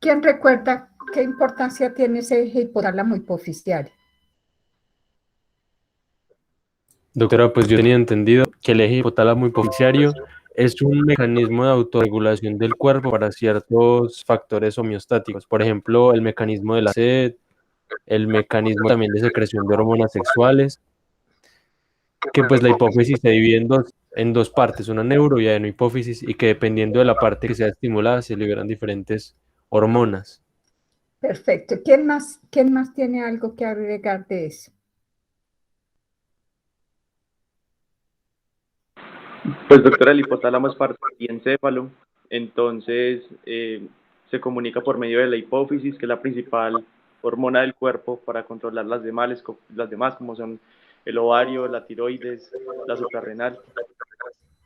¿Quién recuerda qué importancia tiene ese eje hipotálamo hipoficiario? Doctora, pues yo tenía entendido que el eje hipotálamo hipoficiario es un mecanismo de autorregulación del cuerpo para ciertos factores homeostáticos, por ejemplo, el mecanismo de la sed, el mecanismo también de secreción de hormonas sexuales, que pues la hipófisis se divide en dos partes, una neuro y adenohipófisis, y que dependiendo de la parte que sea estimulada se liberan diferentes hormonas. Perfecto. Quién más tiene algo que agregar de eso? Pues doctora, el hipotálamo es parte del encéfalo, entonces se comunica por medio de la hipófisis, que es la principal hormona del cuerpo para controlar las demás como son el ovario, la tiroides, la suprarrenal.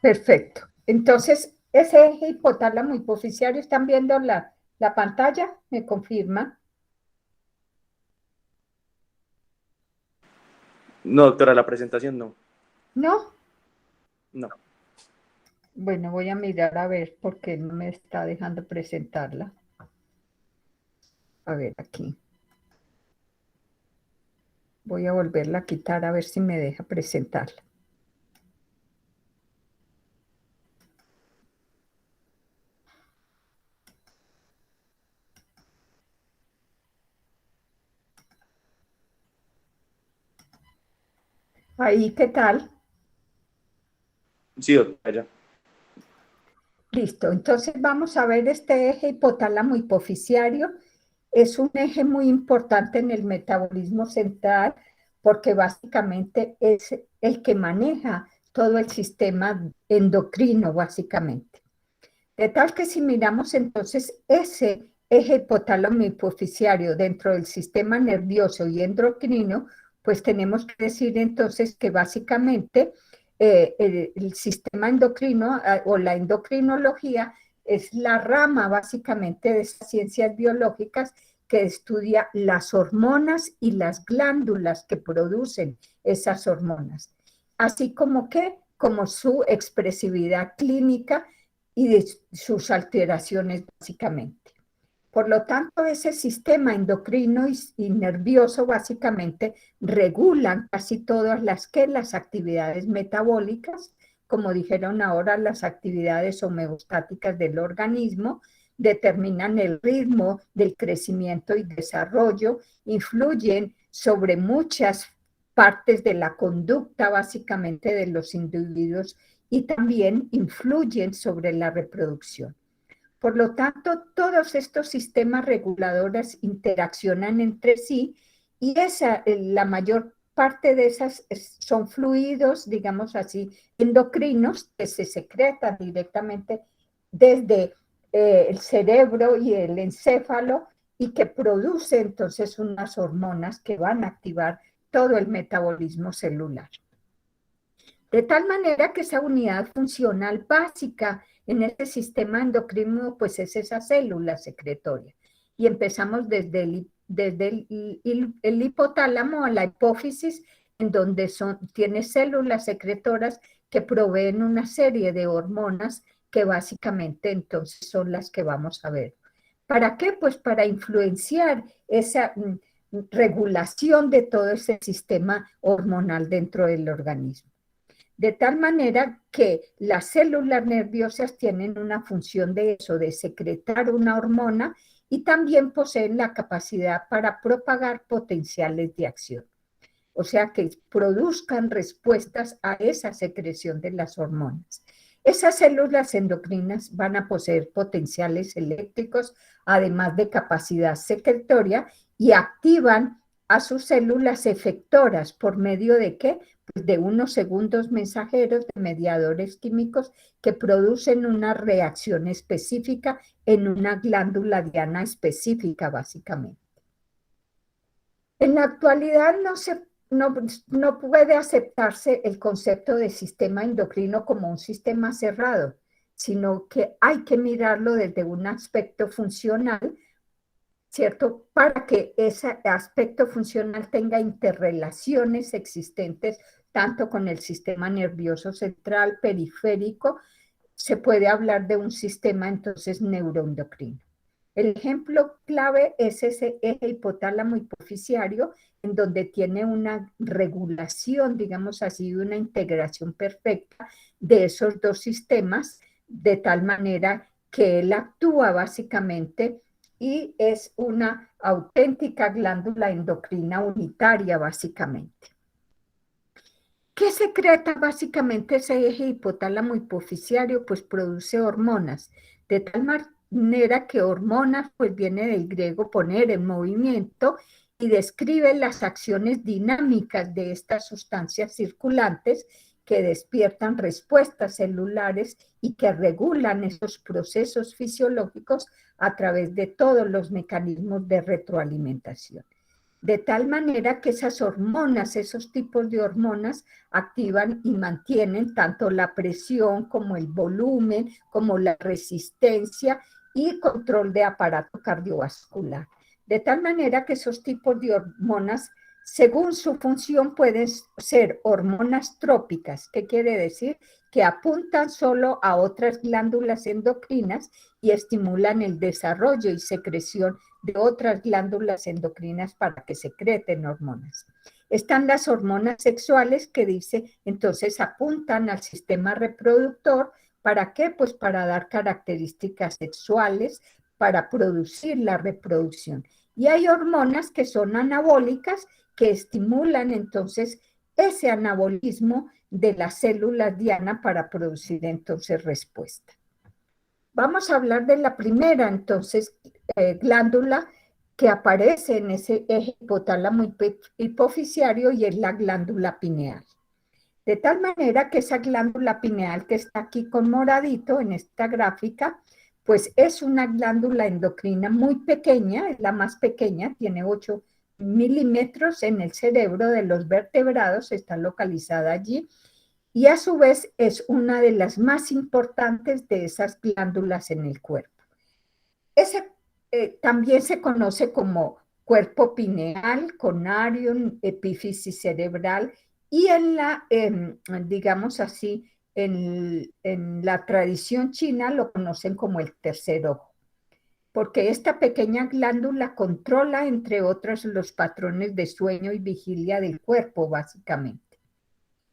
Perfecto. Entonces, ese eje hipotálamo hipoficiario, ¿están viendo la pantalla? ¿Me confirma? No, doctora, la presentación no. ¿No? No. Bueno, voy a mirar a ver por qué no me está dejando presentarla. A ver, aquí. Voy a volverla a quitar a ver si me deja presentarla. Ahí, ¿qué tal? Sí, doctora. Listo, entonces vamos a ver este eje hipotálamo hipoficiario. Es un eje muy importante en el metabolismo central porque básicamente es el que maneja todo el sistema endocrino, básicamente. De tal que si miramos entonces ese eje hipotálamo hipoficiario dentro del sistema nervioso y endocrino, pues tenemos que decir entonces que básicamente el sistema endocrino o la endocrinología es la rama básicamente de esas ciencias biológicas que estudia las hormonas y las glándulas que producen esas hormonas, así como que como su expresividad clínica y de sus alteraciones básicamente. Por lo tanto, ese sistema endocrino y nervioso básicamente regulan casi todas las actividades metabólicas, como dijeron ahora, las actividades homeostáticas del organismo, determinan el ritmo del crecimiento y desarrollo, influyen sobre muchas partes de la conducta básicamente de los individuos y también influyen sobre la reproducción. Por lo tanto, todos estos sistemas reguladores interaccionan entre sí y la mayor parte de esas son fluidos, digamos así, endocrinos que se secretan directamente desde el cerebro y el encéfalo y que produce entonces unas hormonas que van a activar todo el metabolismo celular. De tal manera que esa unidad funcional básica en este sistema endocrino, pues es esa célula secretoria. Y empezamos desde el hipotálamo a la hipófisis, en donde tiene células secretoras que proveen una serie de hormonas que básicamente entonces son las que vamos a ver. ¿Para qué? Pues para influenciar esa regulación de todo ese sistema hormonal dentro del organismo. De tal manera que las células nerviosas tienen una función de eso, de secretar una hormona y también poseen la capacidad para propagar potenciales de acción. O sea, que produzcan respuestas a esa secreción de las hormonas. Esas células endocrinas van a poseer potenciales eléctricos, además de capacidad secretoria, y activan a sus células efectoras por medio de ¿qué? Pues de unos segundos mensajeros de mediadores químicos que producen una reacción específica en una glándula diana específica, básicamente. En la actualidad no puede aceptarse el concepto de sistema endocrino como un sistema cerrado, sino que hay que mirarlo desde un aspecto funcional, ¿cierto? Para que ese aspecto funcional tenga interrelaciones existentes tanto con el sistema nervioso central, periférico, se puede hablar de un sistema entonces neuroendocrino. El ejemplo clave es ese eje hipotálamo hipoficiario, en donde tiene una regulación, digamos así, una integración perfecta de esos dos sistemas, de tal manera que él actúa básicamente y es una auténtica glándula endocrina unitaria básicamente. ¿Qué secreta básicamente ese eje hipotálamo hipoficiario? Pues produce hormonas, de tal manera que hormonas pues viene del griego poner en movimiento y describe las acciones dinámicas de estas sustancias circulantes que despiertan respuestas celulares y que regulan esos procesos fisiológicos a través de todos los mecanismos de retroalimentación. De tal manera que esas hormonas, esos tipos de hormonas, activan y mantienen tanto la presión como el volumen, como la resistencia y control de aparato cardiovascular. De tal manera que esos tipos de hormonas, según su función, pueden ser hormonas trópicas. ¿Qué quiere decir? Que apuntan solo a otras glándulas endocrinas y estimulan el desarrollo y secreción de otras glándulas endocrinas para que secreten hormonas. Están las hormonas sexuales que dice, entonces apuntan al sistema reproductor. ¿Para qué? Pues para dar características sexuales, para producir la reproducción. Y hay hormonas que son anabólicas, que estimulan entonces ese anabolismo de las células diana para producir entonces respuesta. Vamos a hablar de la primera, entonces, glándula que aparece en ese eje hipotálamo hipoficiario y es la glándula pineal. De tal manera que esa glándula pineal que está aquí con moradito en esta gráfica, pues es una glándula endocrina muy pequeña, es la más pequeña, tiene 8 milímetros en el cerebro de los vertebrados, está localizada allí, y a su vez es una de las más importantes de esas glándulas en el cuerpo. Esa también se conoce como cuerpo pineal, conarium, epífisis cerebral, y en la, digamos así, en la tradición china lo conocen como el tercer ojo, porque esta pequeña glándula controla, entre otras, los patrones de sueño y vigilia del cuerpo, básicamente.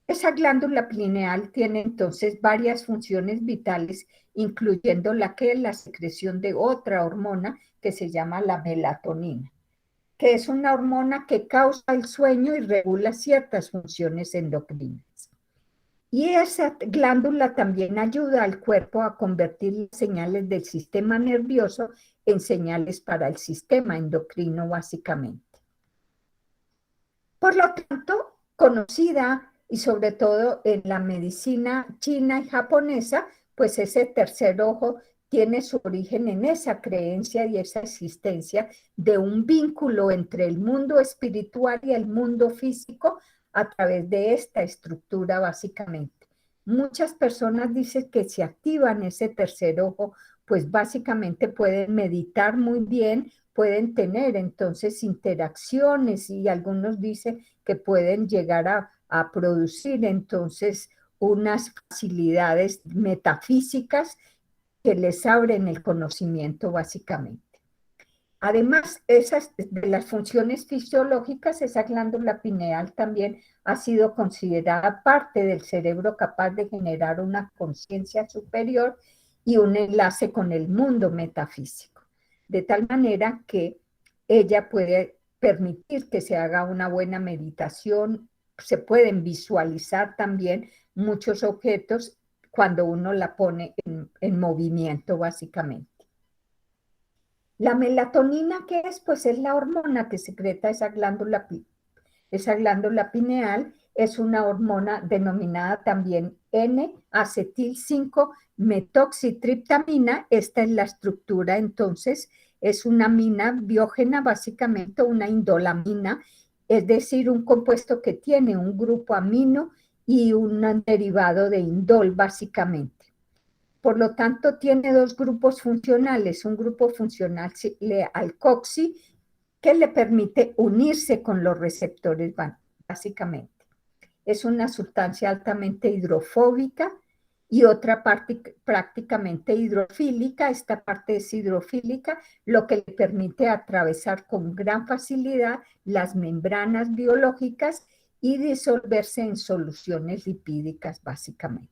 Esa glándula pineal tiene entonces varias funciones vitales, incluyendo la secreción de otra hormona que se llama la melatonina, que es una hormona que causa el sueño y regula ciertas funciones endocrinas. Y esa glándula también ayuda al cuerpo a convertir las señales del sistema nervioso en señales para el sistema endocrino, básicamente. Por lo tanto, conocida y sobre todo en la medicina china y japonesa, pues ese tercer ojo tiene su origen en esa creencia y esa existencia de un vínculo entre el mundo espiritual y el mundo físico a través de esta estructura básicamente. Muchas personas dicen que si activan ese tercer ojo, pues básicamente pueden meditar muy bien, pueden tener entonces interacciones y algunos dicen que pueden llegar a producir entonces unas facilidades metafísicas que les abren el conocimiento básicamente. Además, esas, de las funciones fisiológicas, esa glándula pineal también ha sido considerada parte del cerebro capaz de generar una conciencia superior y un enlace con el mundo metafísico, de tal manera que ella puede permitir que se haga una buena meditación, se pueden visualizar también muchos objetos cuando uno la pone en movimiento básicamente. La melatonina, ¿qué es? Pues es la hormona que secreta esa glándula pineal, es una hormona denominada también N-acetil-5-metoxitriptamina. Esta es la estructura, entonces, es una amina biógena, básicamente una indolamina, es decir, un compuesto que tiene un grupo amino y un derivado de indol, básicamente. Por lo tanto, tiene dos grupos funcionales, un grupo funcional alcoxi que le permite unirse con los receptores básicamente. Es una sustancia altamente hidrofóbica y otra parte prácticamente hidrofílica. Esta parte es hidrofílica, lo que le permite atravesar con gran facilidad las membranas biológicas y disolverse en soluciones lipídicas básicamente.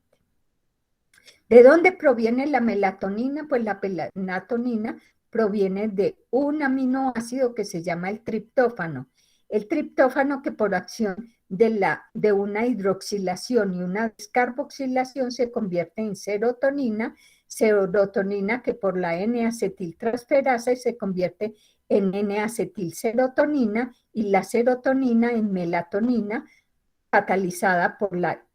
¿De dónde proviene la melatonina? Pues la melatonina proviene de un aminoácido que se llama el triptófano. El triptófano, que por acción de una hidroxilación y una descarboxilación se convierte en serotonina, serotonina que por la N-acetiltransferasa se convierte en N-acetilserotonina, y la serotonina en melatonina, catalizada por la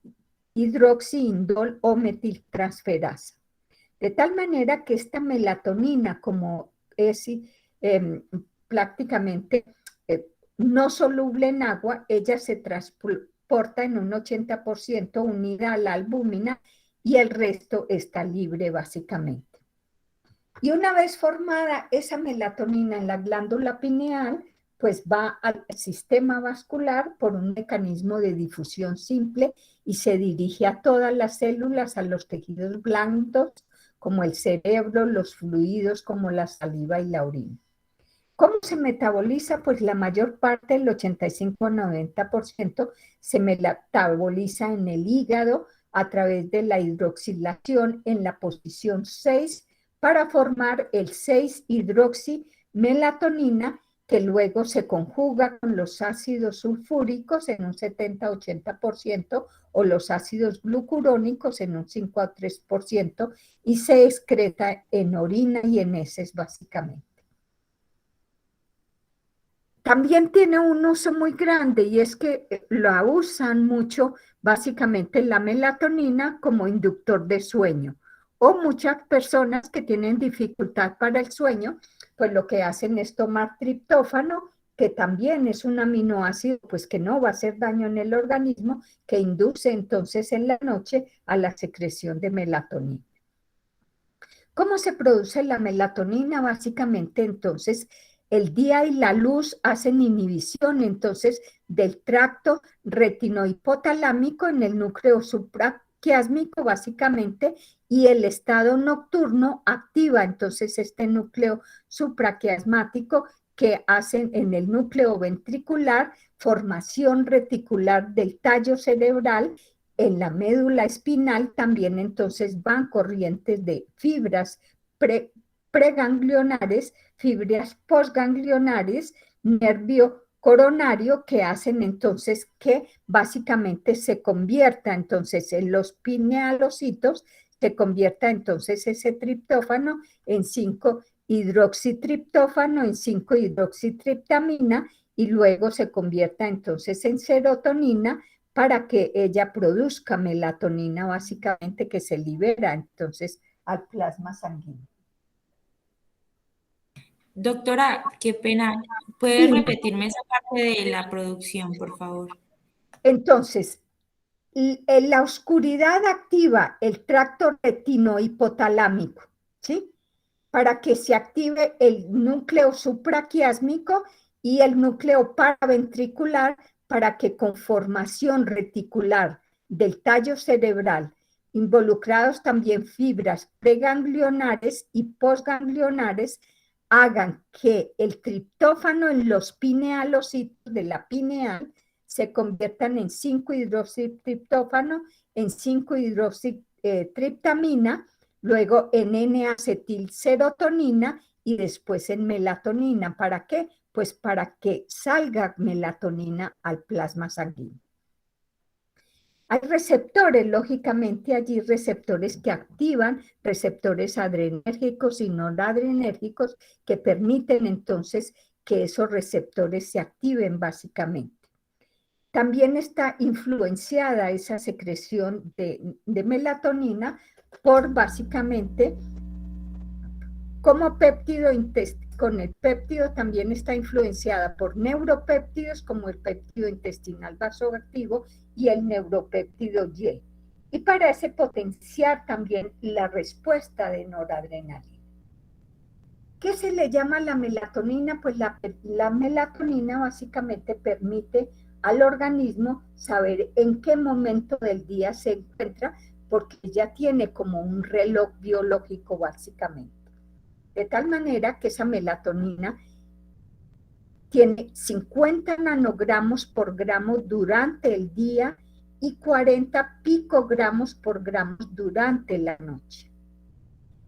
hidroxiindol o metiltransferasa. De tal manera que esta melatonina, como es prácticamente no soluble en agua, ella se transporta en un 80% unida a la albúmina, y el resto está libre básicamente. Y una vez formada esa melatonina en la glándula pineal, pues va al sistema vascular por un mecanismo de difusión simple y se dirige a todas las células, a los tejidos blandos, como el cerebro, los fluidos como la saliva y la orina. ¿Cómo se metaboliza? Pues la mayor parte, el 85-90%, se metaboliza en el hígado a través de la hidroxilación en la posición 6 para formar el 6-hidroximelatonina, que luego se conjuga con los ácidos sulfúricos en un 70-80% o los ácidos glucurónicos en un 5-3%, y se excreta en orina y en heces básicamente. También tiene un uso muy grande, y es que la usan mucho básicamente la melatonina como inductor de sueño, o muchas personas que tienen dificultad para el sueño, pues lo que hacen es tomar triptófano, que también es un aminoácido pues que no va a hacer daño en el organismo, que induce entonces en la noche a la secreción de melatonina. ¿Cómo se produce la melatonina? Básicamente entonces el día y la luz hacen inhibición entonces del tracto retinohipotalámico en el núcleo supraquiásmico básicamente, y el estado nocturno activa entonces este núcleo supraquiasmático, que hacen en el núcleo ventricular formación reticular del tallo cerebral. En la médula espinal también entonces van corrientes de fibras preganglionares, fibras postganglionares, nervio coronario, que hacen entonces que básicamente se convierta entonces en los pinealocitos, se convierta entonces ese triptófano en 5-hidroxitriptófano, en 5-hidroxitriptamina, y luego se convierta entonces en serotonina para que ella produzca melatonina básicamente, que se libera entonces al plasma sanguíneo. Doctora, qué pena. ¿Puede repetirme esa parte de la producción, por favor? Entonces, en la oscuridad activa el tracto retinohipotalámico, ¿sí? Para que se active el núcleo supraquiásmico y el núcleo paraventricular, para que con formación reticular del tallo cerebral, involucrados también fibras preganglionares y postganglionares, hagan que el triptófano en los pinealocitos de la pineal se conviertan en 5-hidroxitriptófano, en 5-hidroxitriptamina, luego en N-acetilserotonina y después en melatonina. ¿Para qué? Pues para que salga melatonina al plasma sanguíneo. Hay receptores, lógicamente allí receptores que activan, receptores adrenérgicos y noradrenérgicos, que permiten entonces que esos receptores se activen básicamente. También está influenciada esa secreción de melatonina por básicamente como péptido intestinal. Con el péptido también está influenciada por neuropéptidos como el péptido intestinal vasoactivo y el neuropéptido Y. Y parece potenciar también la respuesta de noradrenalina. ¿Qué se le llama la melatonina? Pues la melatonina básicamente permite al organismo saber en qué momento del día se encuentra porque ella tiene como un reloj biológico básicamente. De tal manera que esa melatonina tiene 50 nanogramos por gramo durante el día y 40 picogramos por gramo durante la noche.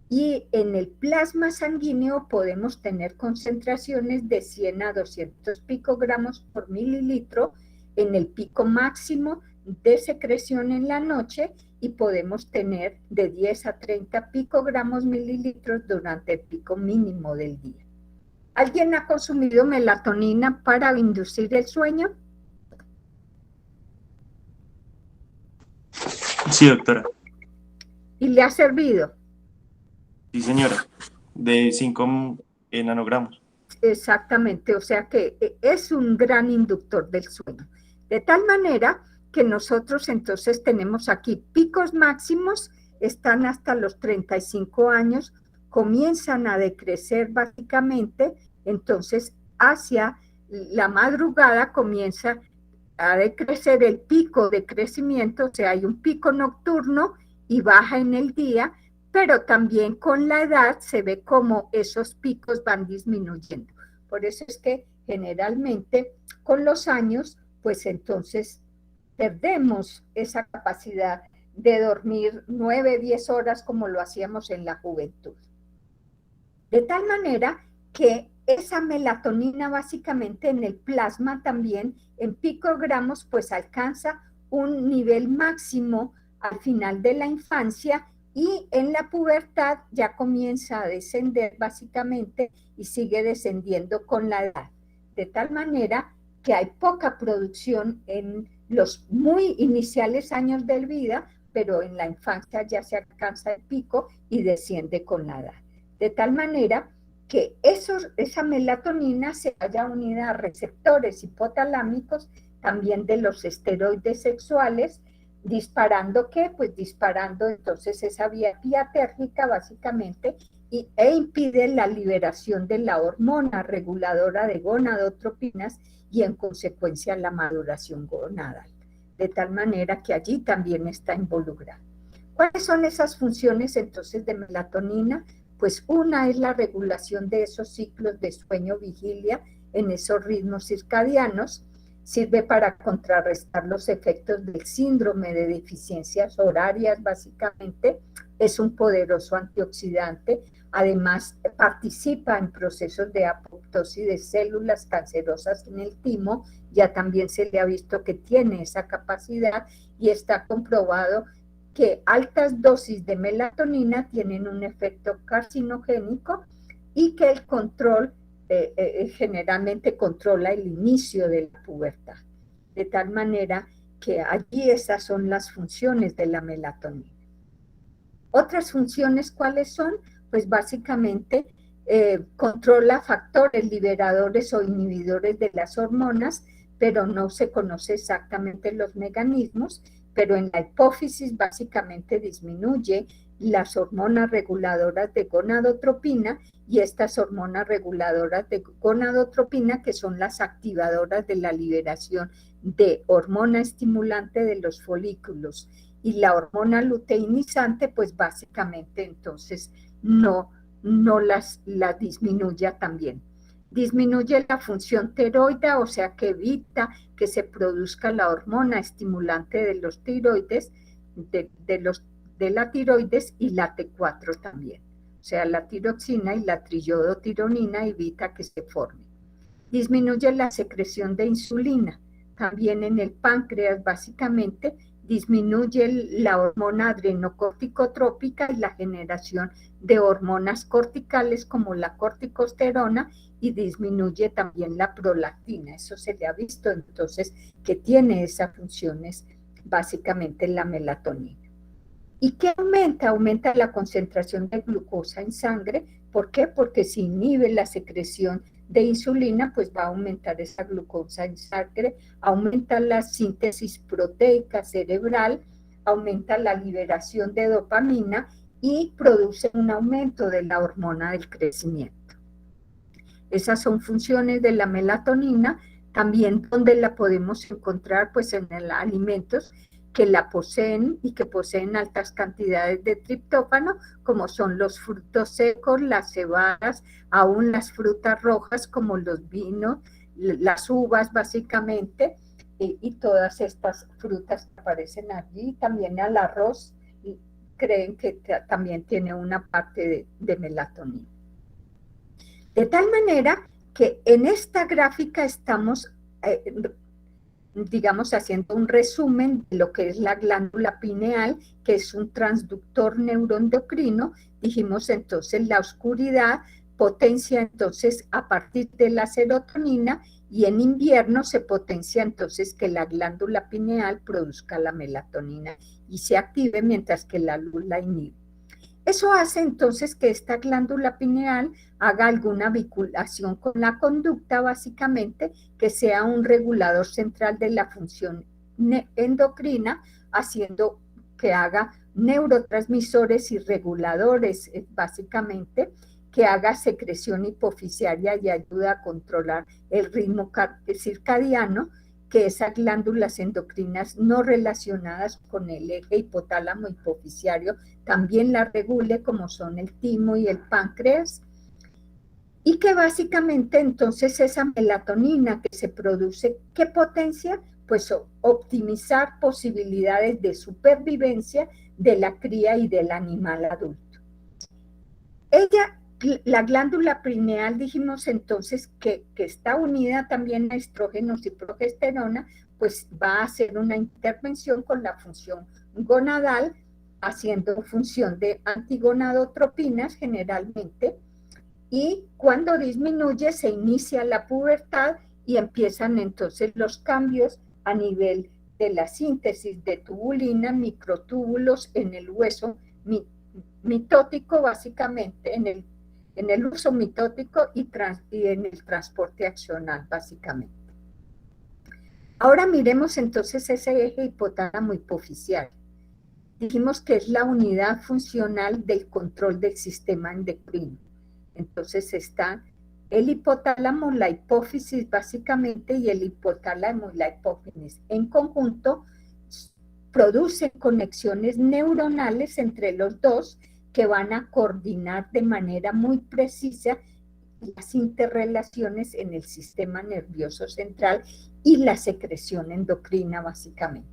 Y en el plasma sanguíneo podemos tener concentraciones de 100 a 200 picogramos por mililitro en el pico máximo de secreción en la noche, y podemos tener de 10 a 30 picogramos mililitros durante el pico mínimo del día. ¿Alguien ha consumido melatonina para inducir el sueño? Sí, doctora. ¿Y le ha servido? Sí, señora. De 5 nanogramos. Exactamente, o sea que es un gran inductor del sueño. De tal manera que nosotros entonces tenemos aquí picos máximos, están hasta los 35 años, comienzan a decrecer básicamente, entonces hacia la madrugada comienza a decrecer el pico de crecimiento, o sea, hay un pico nocturno y baja en el día, pero también con la edad se ve como esos picos van disminuyendo. Por eso es que generalmente con los años, pues entonces perdemos esa capacidad de dormir 9, 10 horas como lo hacíamos en la juventud. De tal manera que esa melatonina básicamente en el plasma también en picogramos pues alcanza un nivel máximo al final de la infancia, y en la pubertad ya comienza a descender básicamente y sigue descendiendo con la edad, de tal manera que hay poca producción en los muy iniciales años de vida, pero en la infancia ya se alcanza el pico y desciende con la edad. De tal manera que esa melatonina se haya unida a receptores hipotalámicos también de los esteroides sexuales, disparando ¿qué? Pues disparando entonces esa vía térmica básicamente, e impide la liberación de la hormona reguladora de gonadotropinas y en consecuencia la maduración gonadal, de tal manera que allí también está involucrada. ¿Cuáles son esas funciones entonces de melatonina? Pues una es la regulación de esos ciclos de sueño-vigilia en esos ritmos circadianos, sirve para contrarrestar los efectos del síndrome de deficiencias horarias básicamente, es un poderoso antioxidante, además participa en procesos de apoptosis de células cancerosas en el timo, ya también se le ha visto que tiene esa capacidad y está comprobado que altas dosis de melatonina tienen un efecto carcinogénico y que el control generalmente controla el inicio de la pubertad, de tal manera que allí esas son las funciones de la melatonina. Otras funciones, ¿cuáles son? Pues básicamente controla factores liberadores o inhibidores de las hormonas, pero no se conoce exactamente los mecanismos, pero en la hipófisis básicamente disminuye las hormonas reguladoras de gonadotropina, y estas hormonas reguladoras de gonadotropina, que son las activadoras de la liberación de hormona estimulante de los folículos, y la hormona luteinizante, pues básicamente entonces no las disminuye también. Disminuye la función tiroidea, o sea que evita que se produzca la hormona estimulante de los tiroides, de la tiroides, y la T4 también. O sea, la tiroxina y la triiodotironina evita que se forme. Disminuye la secreción de insulina, también en el páncreas básicamente, disminuye la hormona adrenocorticotrópica y la generación de hormonas corticales como la corticosterona, y disminuye también la prolactina. Eso se le ha visto entonces que tiene esas funciones básicamente la melatonina. ¿Y qué aumenta? Aumenta la concentración de glucosa en sangre. ¿Por qué? Porque si inhibe la secreción de insulina, pues va a aumentar esa glucosa en sangre, aumenta la síntesis proteica cerebral, aumenta la liberación de dopamina y produce un aumento de la hormona del crecimiento. Esas son funciones de la melatonina, también donde la podemos encontrar pues en los alimentos que la poseen y que poseen altas cantidades de triptófano, como son los frutos secos, las cebadas, aún las frutas rojas como los vinos, las uvas básicamente, y todas estas frutas que aparecen allí, también al arroz, y creen que también tiene una parte de melatonina. De tal manera que en esta gráfica estamos, digamos, haciendo un resumen de lo que es la glándula pineal, que es un transductor neuroendocrino. Dijimos entonces la oscuridad potencia entonces a partir de la serotonina, y en invierno se potencia entonces que la glándula pineal produzca la melatonina y se active, mientras que la luz la inhibe. Eso hace entonces que esta glándula pineal haga alguna vinculación con la conducta, básicamente, que sea un regulador central de la función endocrina, haciendo que haga neurotransmisores y reguladores, básicamente, que haga secreción hipofisiaria y ayuda a controlar el ritmo circadiano, que esas glándulas endocrinas no relacionadas con el eje hipotálamo hipofisiario también la regule, como son el timo y el páncreas, y que básicamente entonces esa melatonina que se produce, ¿qué potencia? Pues optimizar posibilidades de supervivencia de la cría y del animal adulto. La glándula pineal, dijimos entonces que está unida también a estrógenos y progesterona, pues va a hacer una intervención con la función gonadal, haciendo función de antigonadotropinas generalmente, y cuando disminuye se inicia la pubertad y empiezan entonces los cambios a nivel de la síntesis de tubulina, microtúbulos en el hueso mitótico, básicamente, en el uso mitótico y en el transporte axonal, básicamente. Ahora miremos entonces ese eje hipotálamo hipofisiario. Dijimos que es la unidad funcional del control del sistema endocrino. Entonces está el hipotálamo, la hipófisis básicamente, y el hipotálamo y la hipófisis en conjunto producen conexiones neuronales entre los dos que van a coordinar de manera muy precisa las interrelaciones en el sistema nervioso central y la secreción endocrina básicamente.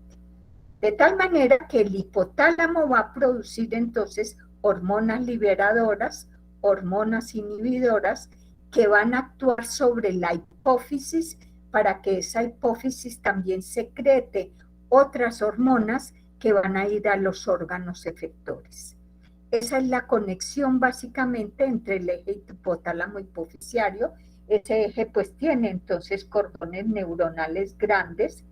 De tal manera que el hipotálamo va a producir entonces hormonas liberadoras, hormonas inhibidoras, que van a actuar sobre la hipófisis para que esa hipófisis también secrete otras hormonas que van a ir a los órganos efectores. Esa es la conexión básicamente entre el eje hipotálamo hipofisiario. Ese eje pues tiene entonces cordones neuronales grandes.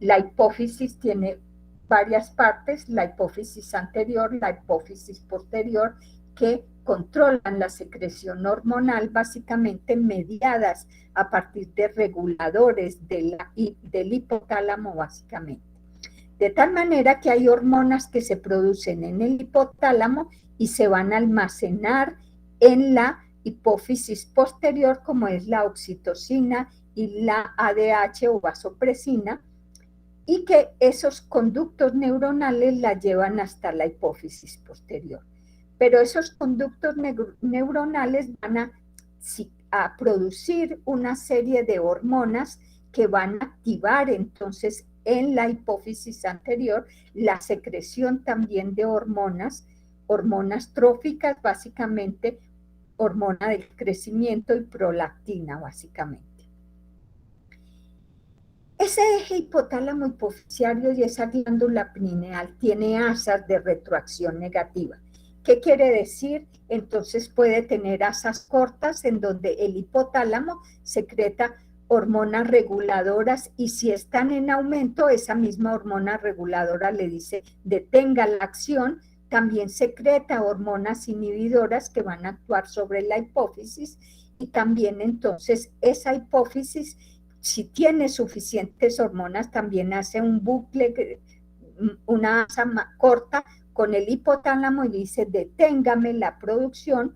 La hipófisis tiene varias partes, la hipófisis anterior, la hipófisis posterior, que controlan la secreción hormonal, básicamente mediadas a partir de reguladores del hipotálamo, básicamente. De tal manera que hay hormonas que se producen en el hipotálamo y se van a almacenar en la hipófisis posterior, como es la oxitocina y la ADH o vasopresina, y que esos conductos neuronales la llevan hasta la hipófisis posterior. Pero esos conductos neuronales van a producir una serie de hormonas que van a activar entonces en la hipófisis anterior la secreción también de hormonas tróficas, básicamente hormona del crecimiento y prolactina, básicamente. Ese eje hipotálamo hipofisiario y esa glándula pineal tiene asas de retroacción negativa. ¿Qué quiere decir? Entonces puede tener asas cortas en donde el hipotálamo secreta hormonas reguladoras, y si están en aumento, esa misma hormona reguladora le dice detenga la acción. También secreta hormonas inhibidoras que van a actuar sobre la hipófisis, y también entonces esa hipófisis, si tiene suficientes hormonas, también hace un bucle, una asa corta con el hipotálamo y dice deténgame la producción,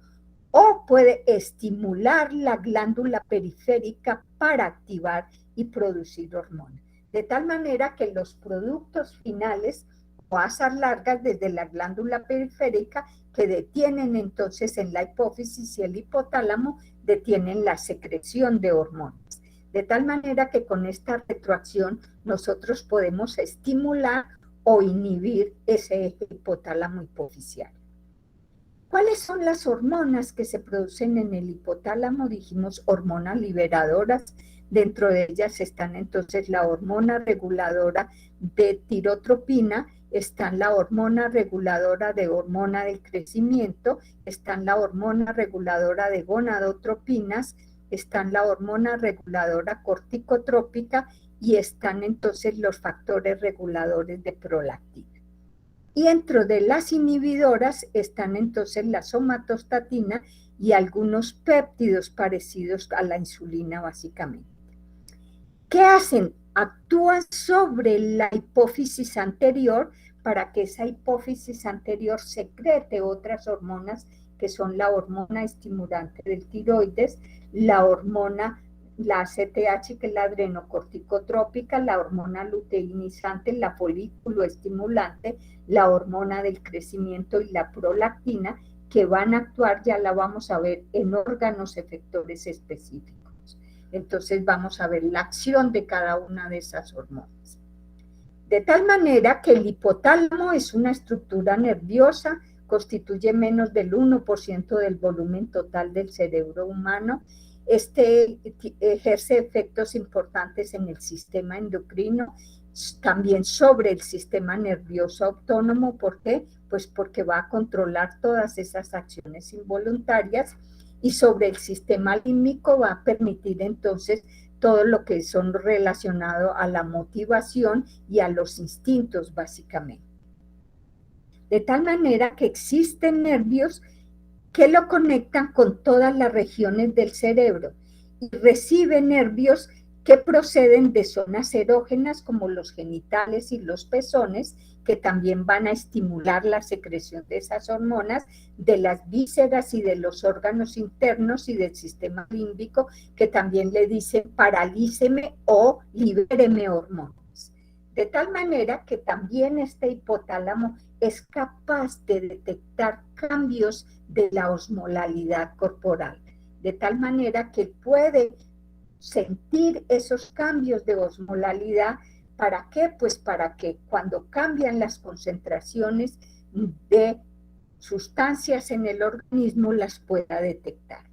o puede estimular la glándula periférica para activar y producir hormonas. de tal manera que los productos finales o asas largas desde la glándula periférica que detienen entonces en la hipófisis y el hipotálamo detienen la secreción de hormonas. De tal manera que con esta retroacción nosotros podemos estimular o inhibir ese eje hipotálamo hipofisiario. ¿Cuáles son las hormonas que se producen en el hipotálamo? Dijimos hormonas liberadoras. Dentro de ellas están entonces la hormona reguladora de tirotropina, están la hormona reguladora de hormona del crecimiento, están la hormona reguladora de gonadotropinas, están la hormona reguladora corticotrópica y están entonces los factores reguladores de prolactina. Y dentro de las inhibidoras están entonces la somatostatina y algunos péptidos parecidos a la insulina básicamente. ¿Qué hacen? Actúan sobre la hipófisis anterior para que esa hipófisis anterior secrete otras hormonas que son la hormona estimulante del tiroides, la hormona, la ACTH, que es la adrenocorticotrópica, la hormona luteinizante, la folículo estimulante, la hormona del crecimiento y la prolactina, que van a actuar, ya la vamos a ver, en órganos efectores específicos. Entonces vamos a ver la acción de cada una de esas hormonas. De tal manera que el hipotálamo es una estructura nerviosa, constituye menos del 1% del volumen total del cerebro humano. Este ejerce efectos importantes en el sistema endocrino, también sobre el sistema nervioso autónomo. ¿Por qué? Pues porque va a controlar todas esas acciones involuntarias, y sobre el sistema límbico va a permitir entonces todo lo que son relacionado a la motivación y a los instintos básicamente. De tal manera que existen nervios que lo conectan con todas las regiones del cerebro y recibe nervios que proceden de zonas erógenas como los genitales y los pezones, que también van a estimular la secreción de esas hormonas, de las vísceras y de los órganos internos y del sistema límbico, que también le dicen paralíceme o libéreme hormonas. De tal manera que también este hipotálamo es capaz de detectar cambios de la osmolalidad corporal, de tal manera que puede sentir esos cambios de osmolalidad. ¿Para qué? Pues para que cuando cambian las concentraciones de sustancias en el organismo las pueda detectar.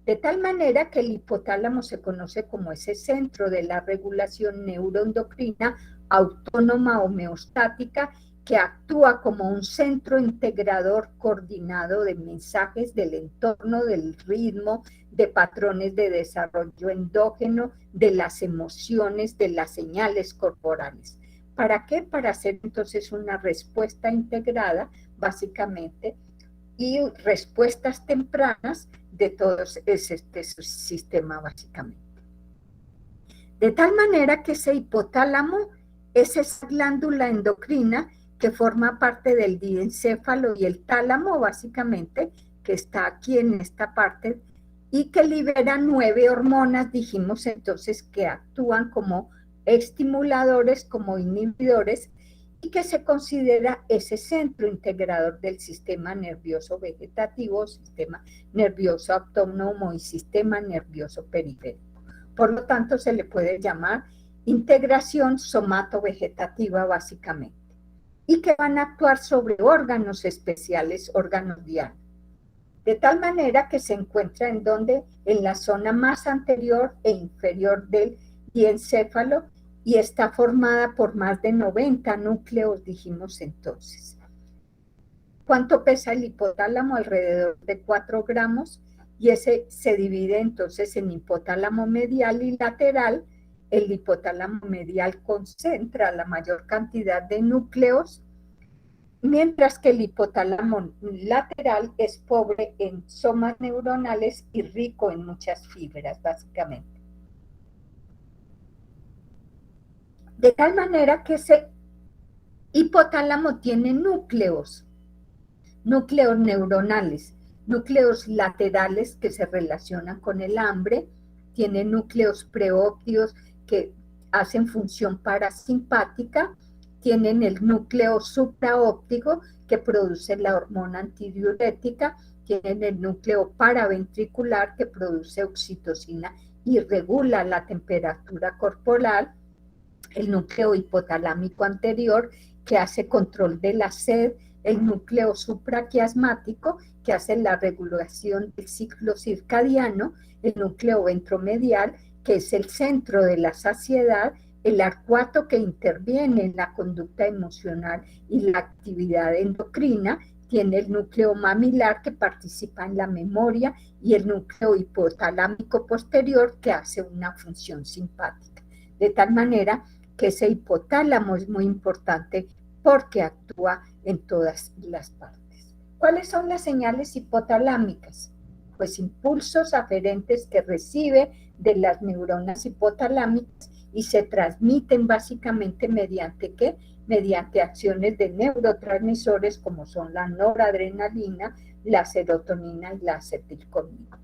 De tal manera que el hipotálamo se conoce como ese centro de la regulación neuroendocrina autónoma homeostática, que actúa como un centro integrador coordinado de mensajes del entorno, del ritmo, de patrones de desarrollo endógeno, de las emociones, de las señales corporales. ¿Para qué? Para hacer entonces una respuesta integrada, básicamente, y respuestas tempranas de todo este sistema, básicamente. De tal manera que ese hipotálamo es esa glándula endocrina que forma parte del diencéfalo y el tálamo, básicamente, que está aquí en esta parte, y que libera 9 hormonas, dijimos entonces, que actúan como estimuladores, como inhibidores, y que se considera ese centro integrador del sistema nervioso vegetativo, sistema nervioso autónomo y sistema nervioso periférico. Por lo tanto, se le puede llamar integración somatovegetativa básicamente, y que van a actuar sobre órganos especiales, órganos dianos. De tal manera que se encuentra en donde, en la zona más anterior e inferior del diencéfalo, y está formada por más de 90 núcleos, dijimos entonces. ¿Cuánto pesa el hipotálamo? Alrededor de 4 gramos, y ese se divide entonces en hipotálamo medial y lateral. El hipotálamo medial concentra la mayor cantidad de núcleos, mientras que el hipotálamo lateral es pobre en somas neuronales y rico en muchas fibras, básicamente. De tal manera que ese hipotálamo tiene núcleos neuronales, núcleos laterales que se relacionan con el hambre, tiene núcleos preópticos que hacen función parasimpática, tienen el núcleo supraóptico que produce la hormona antidiurética, tienen el núcleo paraventricular que produce oxitocina y regula la temperatura corporal, el núcleo hipotalámico anterior que hace control de la sed, el núcleo supraquiasmático que hace la regulación del ciclo circadiano, el núcleo ventromedial que es el centro de la saciedad, el arcuato que interviene en la conducta emocional y la actividad endocrina, tiene el núcleo mamilar que participa en la memoria y el núcleo hipotalámico posterior que hace una función simpática. De tal manera que ese hipotálamo es muy importante porque actúa en todas las partes. ¿Cuáles son las señales hipotalámicas? Pues impulsos aferentes que recibe de las neuronas hipotalámicas y se transmiten básicamente mediante ¿qué? Mediante acciones de neurotransmisores como son la noradrenalina, la serotonina y la acetilcolina.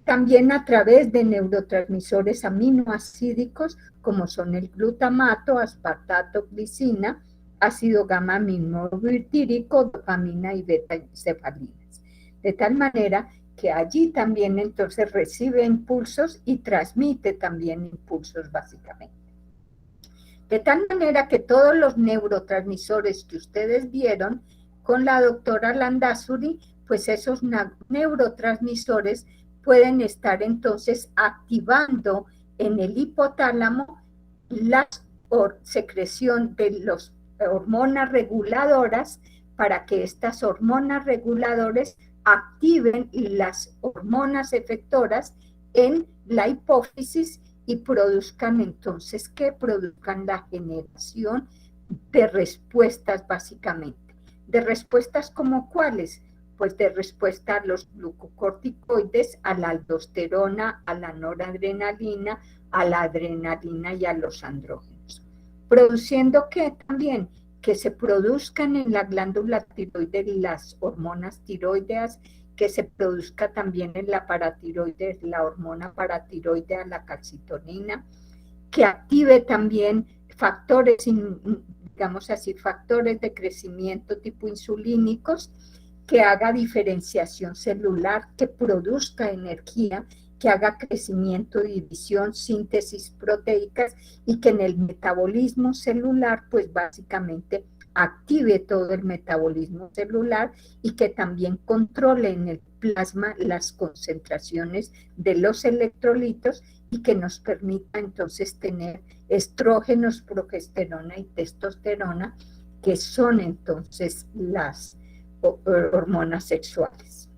También a través de neurotransmisores aminoácidicos como son el glutamato, aspartato, glicina, ácido gamma aminobutírico, dopamina y beta-encefalinas. De tal manera que allí también entonces recibe impulsos y transmite también impulsos básicamente. De tal manera que todos los neurotransmisores que ustedes vieron con la doctora Landázuri, pues esos neurotransmisores pueden estar entonces activando en el hipotálamo la secreción de las hormonas reguladoras para que estas hormonas reguladoras activen las hormonas efectoras en la hipófisis y produzcan entonces que produzcan la generación de respuestas básicamente. ¿De respuestas como cuáles? Pues de respuesta a los glucocorticoides, a la aldosterona, a la noradrenalina, a la adrenalina y a los andrógenos. Produciendo que también que se produzcan en la glándula tiroides las hormonas tiroideas, que se produzca también en la paratiroides la hormona paratiroidea, la calcitonina, que active también factores, digamos así, factores de crecimiento tipo insulínicos, que haga diferenciación celular, que produzca energía, que haga crecimiento, división, síntesis proteicas y que en el metabolismo celular, pues básicamente active todo el metabolismo celular y que también controle en el plasma las concentraciones de los electrolitos y que nos permita entonces tener estrógenos, progesterona y testosterona, que son entonces las hormonas sexuales.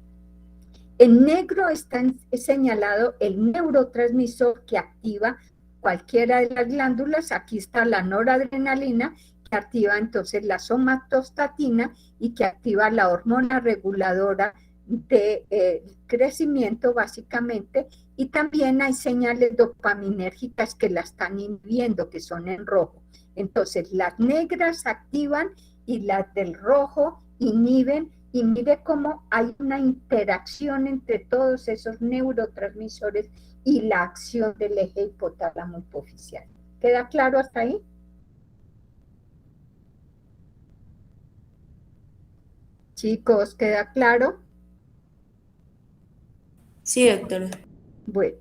En negro está señalado el neurotransmisor que activa cualquiera de las glándulas. Aquí está la noradrenalina, que activa entonces la somatostatina y que activa la hormona reguladora de crecimiento básicamente, y también hay señales dopaminérgicas que la están inhibiendo, que son en rojo. Entonces las negras activan y las del rojo inhiben, y mire cómo hay una interacción entre todos esos neurotransmisores y la acción del eje hipotálamo hipofisial. ¿Queda claro hasta ahí? Chicos, ¿queda claro? Sí, doctora. Bueno.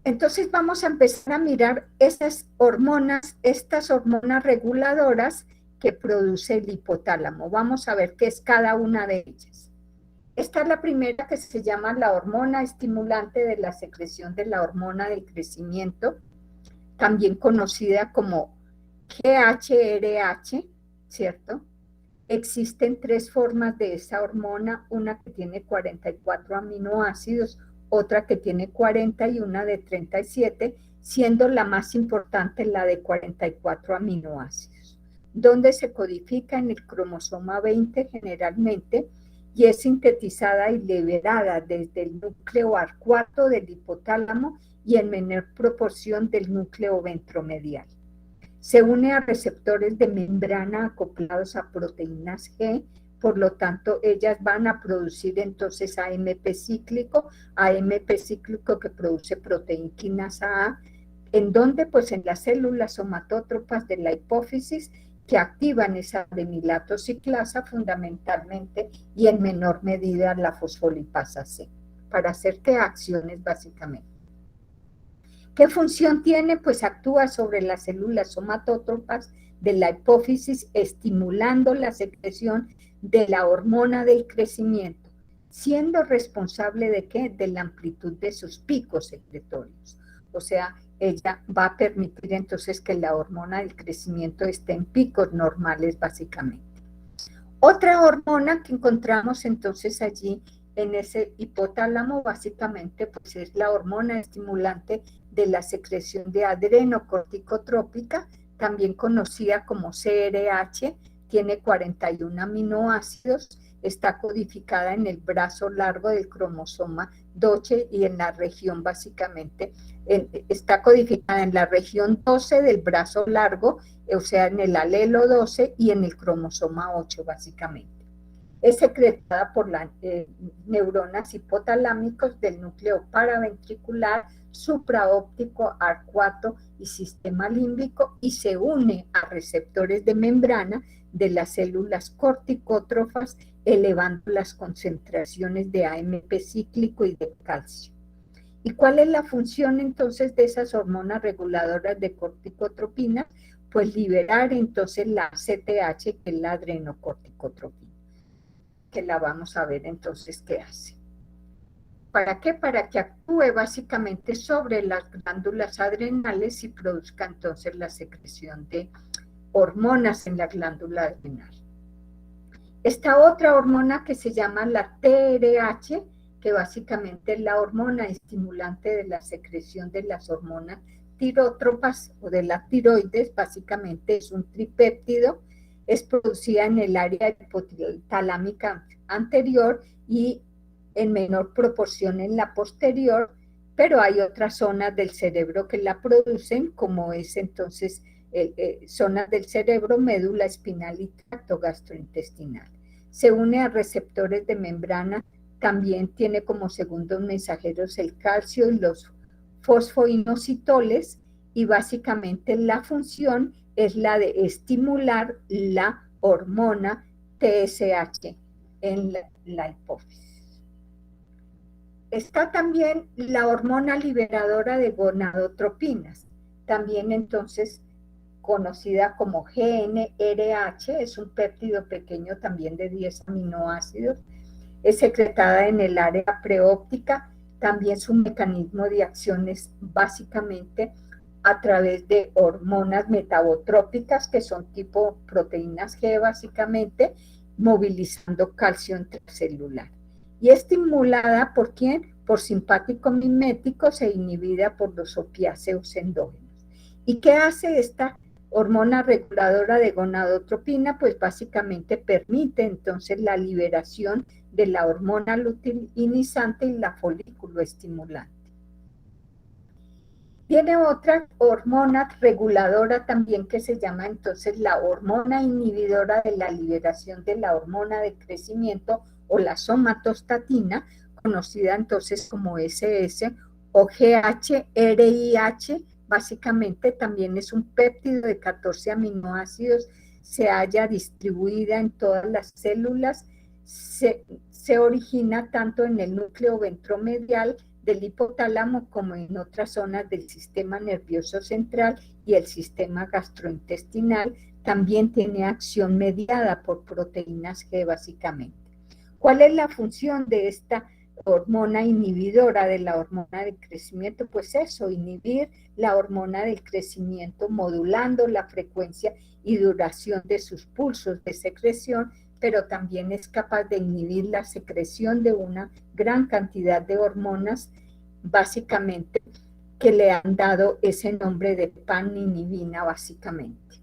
Entonces vamos a empezar a mirar estas hormonas reguladoras que produce el hipotálamo. Vamos a ver qué es cada una de ellas. Esta es la primera, que se llama la hormona estimulante de la secreción de la hormona del crecimiento, también conocida como GHRH, ¿cierto? Existen tres formas de esa hormona, una que tiene 44 aminoácidos, otra que tiene 40 y una de 37, siendo la más importante la de 44 aminoácidos, donde se codifica en el cromosoma 20 generalmente y es sintetizada y liberada desde el núcleo arcuato del hipotálamo y en menor proporción del núcleo ventromedial. Se une a receptores de membrana acoplados a proteínas G, por lo tanto ellas van a producir entonces AMP cíclico que produce proteína quinasa A, ¿en dónde? Pues en las células somatótropas de la hipófisis que activan esa adenilato ciclasa fundamentalmente y en menor medida la fosfolipasa C, para hacer qué acciones básicamente. ¿Qué función tiene? Pues actúa sobre las células somatótropas de la hipófisis, estimulando la secreción de la hormona del crecimiento, siendo responsable de ¿qué? De la amplitud de sus picos secretorios. O sea, ella va a permitir entonces que la hormona del crecimiento esté en picos normales básicamente. Otra hormona que encontramos entonces allí en ese hipotálamo básicamente pues es la hormona estimulante de la secreción de adrenocorticotrópica, también conocida como CRH, tiene 41 aminoácidos, está codificada en el brazo largo del cromosoma 12 y en la región básicamente, está codificada en la región 12 del brazo largo, o sea, en el alelo 12 y en el cromosoma 8 básicamente. Es secretada por las neuronas hipotalámicos del núcleo paraventricular, supraóptico, arcuato y sistema límbico y se une a receptores de membrana de las células corticótrofas, elevando las concentraciones de AMP cíclico y de calcio. ¿Y cuál es la función entonces de esas hormonas reguladoras de corticotropina? Pues liberar entonces la CTH, que es la adrenocorticotropina, que la vamos a ver entonces qué hace. ¿Para qué? Para que actúe básicamente sobre las glándulas adrenales y produzca entonces la secreción de hormonas en la glándula adrenal. Esta otra hormona que se llama la TRH, que básicamente es la hormona estimulante de la secreción de las hormonas tirótropas o de la tiroides, básicamente es un tripéptido, es producida en el área hipotalámica anterior y en menor proporción en la posterior, pero hay otras zonas del cerebro que la producen, como es entonces zonas del cerebro, médula espinal y tracto gastrointestinal. Se une a receptores de membrana, también tiene como segundos mensajeros el calcio y los fosfoinositoles, y básicamente la función es la de estimular la hormona TSH en la hipófisis. Está también la hormona liberadora de gonadotropinas, también entonces conocida como GnRH, es un péptido pequeño también de 10 aminoácidos, es secretada en el área preóptica, también su mecanismo de acción es básicamente a través de hormonas metabotrópicas, que son tipo proteínas G básicamente, movilizando calcio intracelular. Y estimulada ¿por quién? Por simpático miméticos e inhibida por los opiáceos endógenos. ¿Y qué hace esta hormona reguladora de gonadotropina? Pues básicamente permite entonces la liberación de la hormona luteinizante y la folículo estimulante. Tiene otra hormona reguladora también que se llama entonces la hormona inhibidora de la liberación de la hormona de crecimiento o la somatostatina, conocida entonces como SS o GHRIH, básicamente también es un péptido de 14 aminoácidos, se halla distribuida en todas las células, se origina tanto en el núcleo ventromedial del hipotálamo como en otras zonas del sistema nervioso central y el sistema gastrointestinal. También tiene acción mediada por proteínas G básicamente. ¿Cuál es la función de esta hormona inhibidora de la hormona del crecimiento? Pues eso, inhibir la hormona del crecimiento modulando la frecuencia y duración de sus pulsos de secreción, pero también es capaz de inhibir la secreción de una gran cantidad de hormonas, básicamente, que le han dado ese nombre de paninibina, básicamente.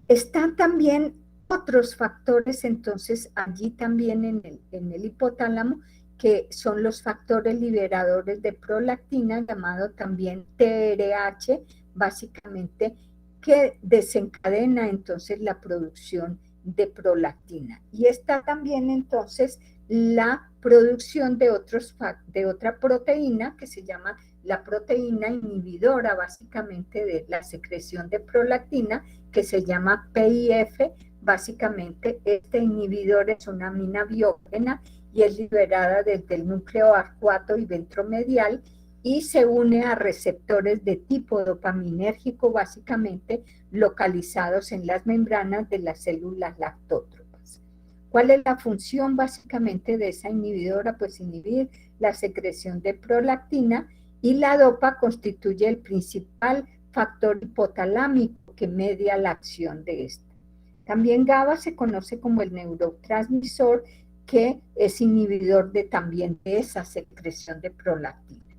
Están también otros factores, entonces, allí también en el hipotálamo, que son los factores liberadores de prolactina, llamado también TRH, básicamente, que desencadena entonces la producción de prolactina. Y está también entonces la producción de otra proteína que se llama la proteína inhibidora básicamente de la secreción de prolactina, que se llama PIF. Básicamente este inhibidor es una amina biógena y es liberada desde el núcleo arcuato y ventromedial y se une a receptores de tipo dopaminérgico básicamente localizados en las membranas de las células lactótropas. ¿Cuál es la función básicamente de esa inhibidora? Pues inhibir la secreción de prolactina, y la dopa constituye el principal factor hipotalámico que media la acción de esta. También GABA se conoce como el neurotransmisor que es inhibidor también de esa secreción de prolactina.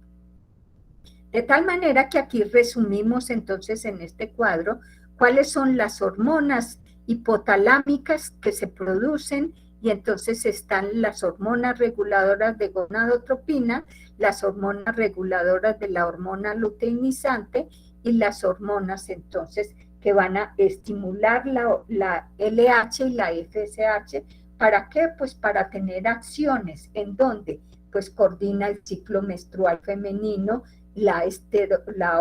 De tal manera que aquí resumimos entonces en este cuadro cuáles son las hormonas hipotalámicas que se producen, y entonces están las hormonas reguladoras de gonadotropina, las hormonas reguladoras de la hormona luteinizante y las hormonas entonces que van a estimular la LH y la FSH. ¿Para qué? Pues para tener acciones en donde pues coordina el ciclo menstrual femenino, la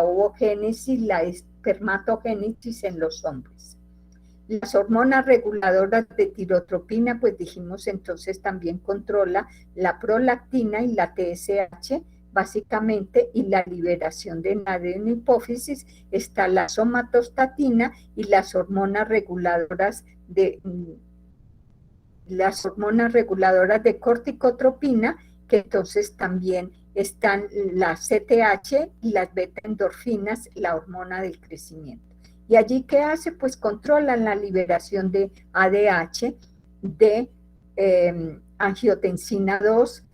ovogénesis, la espermatogénesis en los hombres. Las hormonas reguladoras de tirotropina, pues dijimos entonces también controla la prolactina y la TSH, básicamente, y la liberación de adenohipófisis. Está la somatostatina y las hormonas reguladoras de corticotropina, que entonces también están la CTH y las beta-endorfinas, la hormona del crecimiento. ¿Y allí qué hace? Pues controlan la liberación de ADH, de angiotensina 2,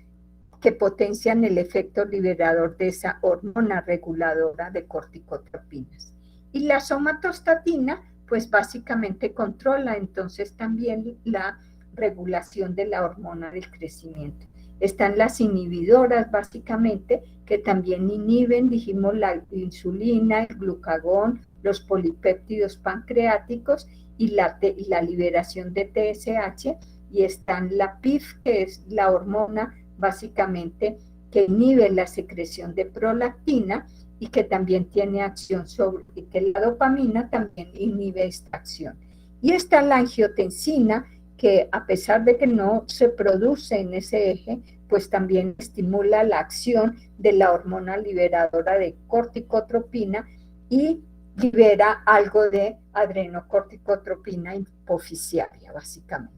que potencian el efecto liberador de esa hormona reguladora de corticotropinas. Y la somatostatina, pues básicamente controla entonces también la regulación de la hormona del crecimiento. Están las inhibidoras básicamente, que también inhiben, dijimos, la insulina, el glucagón, los polipéptidos pancreáticos y la liberación de TSH, y están la PIF, que es la hormona básicamente que inhibe la secreción de prolactina y que también tiene acción sobre, y que la dopamina también inhibe esta acción. Y está la angiotensina, que a pesar de que no se produce en ese eje, pues también estimula la acción de la hormona liberadora de corticotropina y libera algo de adrenocorticotropina hipoficiaria, básicamente.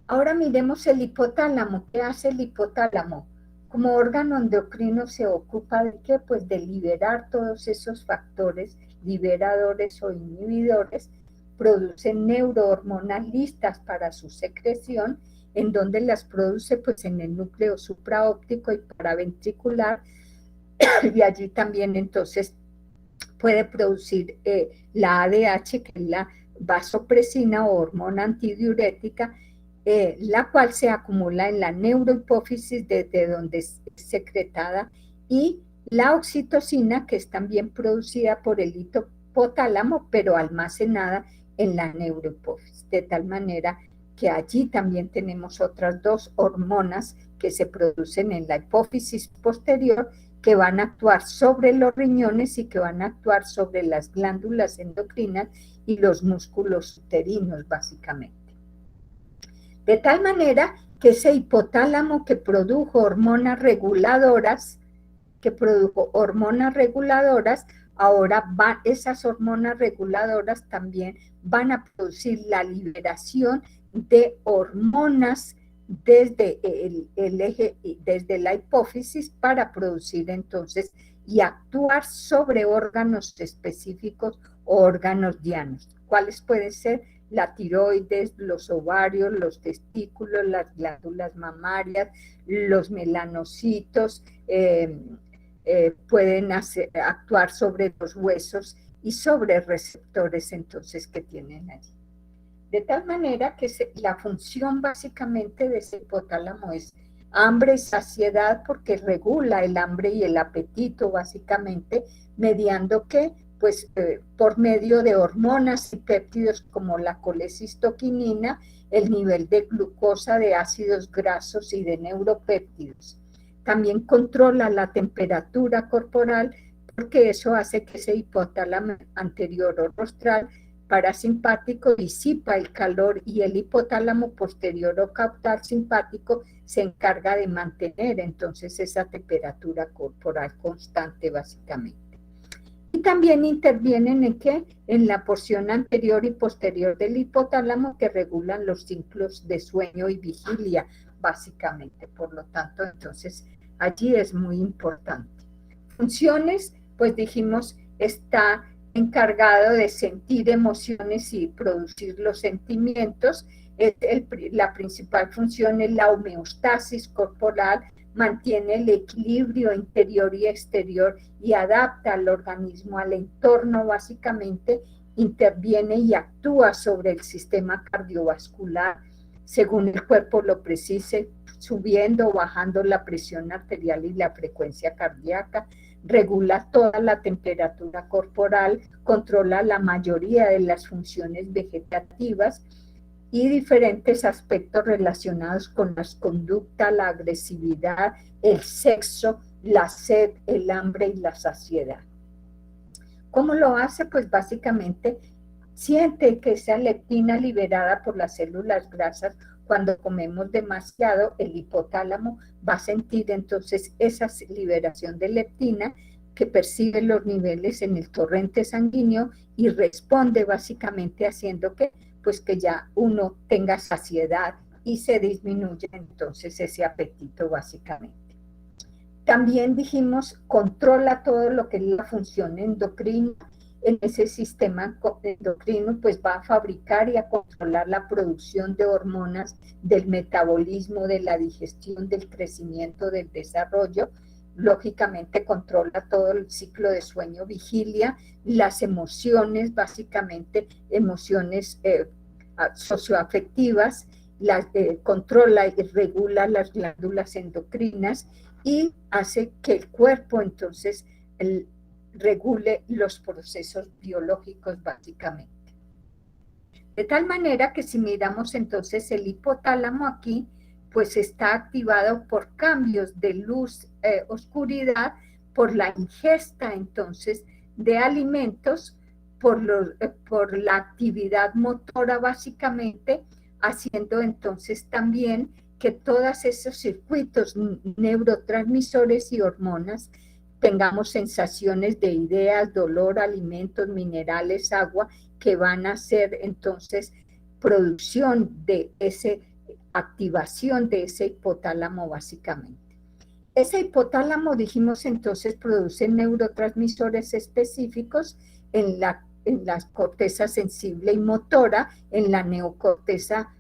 Ahora miremos el hipotálamo. ¿Qué hace el hipotálamo? Como órgano endocrino se ocupa de qué? Pues de liberar todos esos factores liberadores o inhibidores, producen neurohormonas listas para su secreción, en donde las produce pues en el núcleo supraóptico y paraventricular, y allí también entonces puede producir la ADH, que es la vasopresina o hormona antidiurética, la cual se acumula en la neurohipófisis desde donde es secretada, y la oxitocina, que es también producida por el hipotálamo, pero almacenada en la neurohipófisis, de tal manera que allí también tenemos otras dos hormonas que se producen en la hipófisis posterior, que van a actuar sobre los riñones y que van a actuar sobre las glándulas endocrinas y los músculos uterinos, básicamente. De tal manera que ese hipotálamo que produjo hormonas reguladoras, ahora esas hormonas reguladoras también van a producir la liberación de hormonas desde el eje, desde la hipófisis, para producir entonces y actuar sobre órganos específicos o órganos dianos. ¿Cuáles pueden ser? La tiroides, los ovarios, los testículos, las glándulas mamarias, los melanocitos, pueden actuar sobre los huesos y sobre receptores entonces que tienen allí. De tal manera que la función básicamente de ese hipotálamo es hambre y saciedad, porque regula el hambre y el apetito básicamente, mediando que pues por medio de hormonas y péptidos como la colecistoquinina, el nivel de glucosa, de ácidos grasos y de neuropéptidos. También controla la temperatura corporal, porque eso hace que ese hipotálamo anterior o rostral parasimpático disipa el calor, y el hipotálamo posterior o caudal simpático se encarga de mantener entonces esa temperatura corporal constante básicamente. Y también intervienen en ¿qué? En la porción anterior y posterior del hipotálamo, que regulan los ciclos de sueño y vigilia básicamente. Por lo tanto, entonces allí es muy importante. Funciones, pues dijimos, está encargado de sentir emociones y producir los sentimientos. La principal función es la homeostasis corporal, mantiene el equilibrio interior y exterior y adapta al organismo al entorno básicamente, interviene y actúa sobre el sistema cardiovascular según el cuerpo lo precise, subiendo o bajando la presión arterial y la frecuencia cardíaca, regula toda la temperatura corporal, controla la mayoría de las funciones vegetativas y diferentes aspectos relacionados con las conductas, la agresividad, el sexo, la sed, el hambre y la saciedad. ¿Cómo lo hace? Pues básicamente siente que esa leptina liberada por las células grasas, cuando comemos demasiado, el hipotálamo va a sentir entonces esa liberación de leptina, que percibe los niveles en el torrente sanguíneo y responde básicamente haciendo que, pues que ya uno tenga saciedad y se disminuye entonces ese apetito básicamente. También dijimos, controla todo lo que es la función endocrina. En ese sistema endocrino pues va a fabricar y a controlar la producción de hormonas, del metabolismo, de la digestión, del crecimiento, del desarrollo. Lógicamente controla todo el ciclo de sueño-vigilia, las emociones, básicamente emociones socioafectivas, controla y regula las glándulas endocrinas y hace que el cuerpo entonces regule los procesos biológicos básicamente. De tal manera que si miramos entonces el hipotálamo aquí, pues está activado por cambios de luz, oscuridad, por la ingesta entonces de alimentos, por la actividad motora básicamente, haciendo entonces también que todos esos circuitos neurotransmisores y hormonas tengamos sensaciones de ideas, dolor, alimentos, minerales, agua, que van a ser entonces producción de esa activación de ese hipotálamo básicamente. Ese hipotálamo, dijimos entonces, produce neurotransmisores específicos en la corteza sensible y motora, en la neocorteza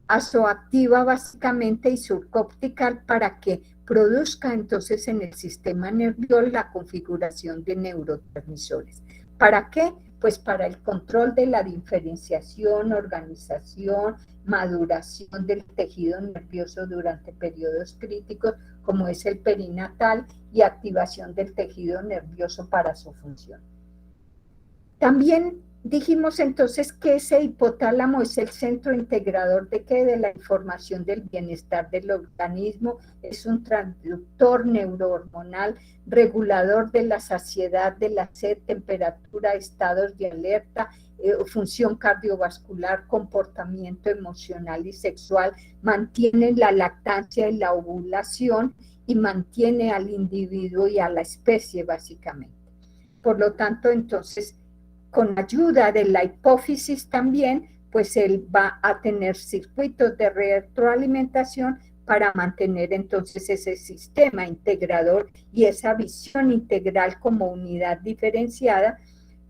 azoactiva básicamente y subcortical, para que produzca entonces en el sistema nervioso la configuración de neurotransmisores. ¿Para qué? Pues para el control de la diferenciación, organización, maduración del tejido nervioso durante periodos críticos, como es el perinatal, y activación del tejido nervioso para su función. También dijimos entonces que ese hipotálamo es el centro integrador de ¿qué? De la información del bienestar del organismo, es un transductor neurohormonal, regulador de la saciedad, de la sed, temperatura, estados de alerta, función cardiovascular, comportamiento emocional y sexual, mantiene la lactancia y la ovulación y mantiene al individuo y a la especie básicamente. Por lo tanto, entonces, con ayuda de la hipófisis también, pues él va a tener circuitos de retroalimentación para mantener entonces ese sistema integrador y esa visión integral como unidad diferenciada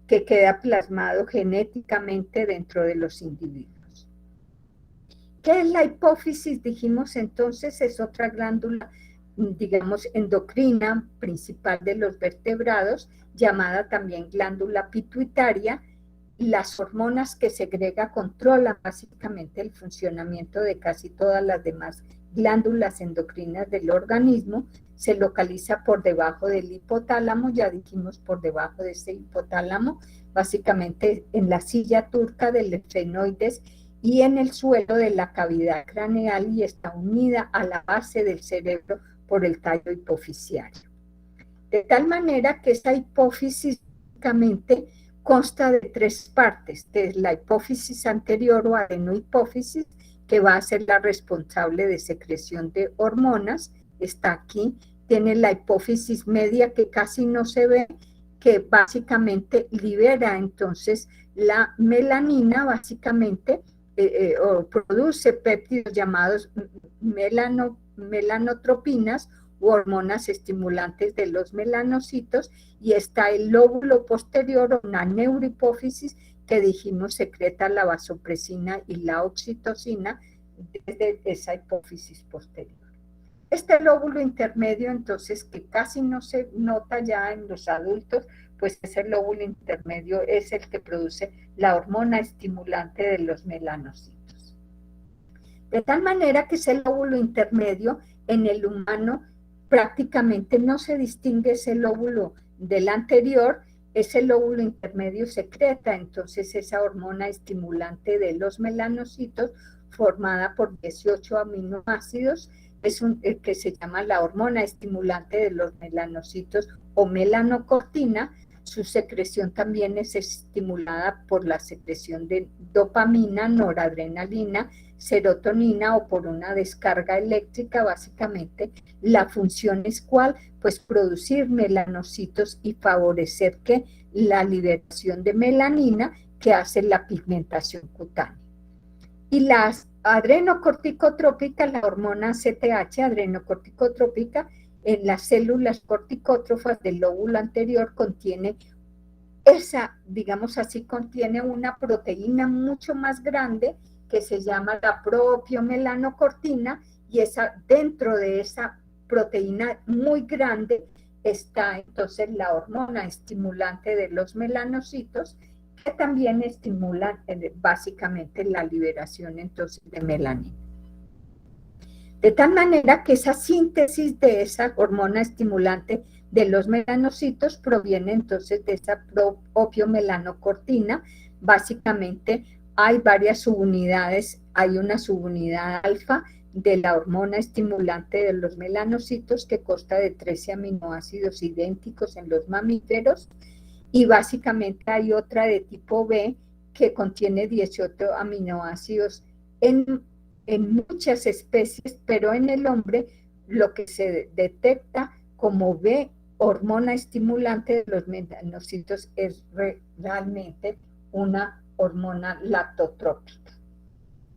que queda plasmado genéticamente dentro de los individuos. ¿Qué es la hipófisis? Dijimos entonces, es otra glándula, digamos, endocrina principal de los vertebrados, llamada también glándula pituitaria. Las hormonas que segrega controlan básicamente el funcionamiento de casi todas las demás glándulas endocrinas del organismo, se localiza por debajo del hipotálamo, ya dijimos por debajo de ese hipotálamo, básicamente en la silla turca del efrenoides y en el suelo de la cavidad craneal, y está unida a la base del cerebro por el tallo hipofisiario. De tal manera que esa hipófisis básicamente consta de tres partes, de la hipófisis anterior o adenohipófisis, que va a ser la responsable de secreción de hormonas, está aquí. Tiene la hipófisis media, que casi no se ve, que básicamente libera entonces la melanina, básicamente, o produce péptidos llamados melanotropinas u hormonas estimulantes de los melanocitos, y está el lóbulo posterior, una neurohipófisis, que dijimos secreta la vasopresina y la oxitocina desde esa hipófisis posterior. Este lóbulo intermedio, entonces, que casi no se nota ya en los adultos, pues ese lóbulo intermedio es el que produce la hormona estimulante de los melanocitos. De tal manera que ese lóbulo intermedio en el humano prácticamente no se distingue ese lóbulo del anterior. Ese lóbulo intermedio secreta entonces esa hormona estimulante de los melanocitos, formada por 18 aminoácidos, que se llama la hormona estimulante de los melanocitos o melanocortina. Su secreción también es estimulada por la secreción de dopamina, noradrenalina, serotonina, o por una descarga eléctrica. Básicamente la función es ¿cuál? Pues producir melanocitos y favorecer que la liberación de melanina, que hace la pigmentación cutánea. Y la adrenocorticotrópica, la hormona CTH adrenocorticotrópica, en las células corticótrofas del lóbulo anterior contiene contiene una proteína mucho más grande que se llama la propiomelaanocortina, y dentro de esa proteína muy grande está entonces la hormona estimulante de los melanocitos, que también estimulan básicamente la liberación entonces de melanina. De tal manera que esa síntesis de esa hormona estimulante de los melanocitos proviene entonces de esa propiomelaanocortina. Básicamente hay varias subunidades, hay una subunidad alfa de la hormona estimulante de los melanocitos que consta de 13 aminoácidos idénticos en los mamíferos, y básicamente hay otra de tipo B que contiene 18 aminoácidos en muchas especies, pero en el hombre lo que se detecta como B, hormona estimulante de los melanocitos, es realmente una hormona lactotrópica.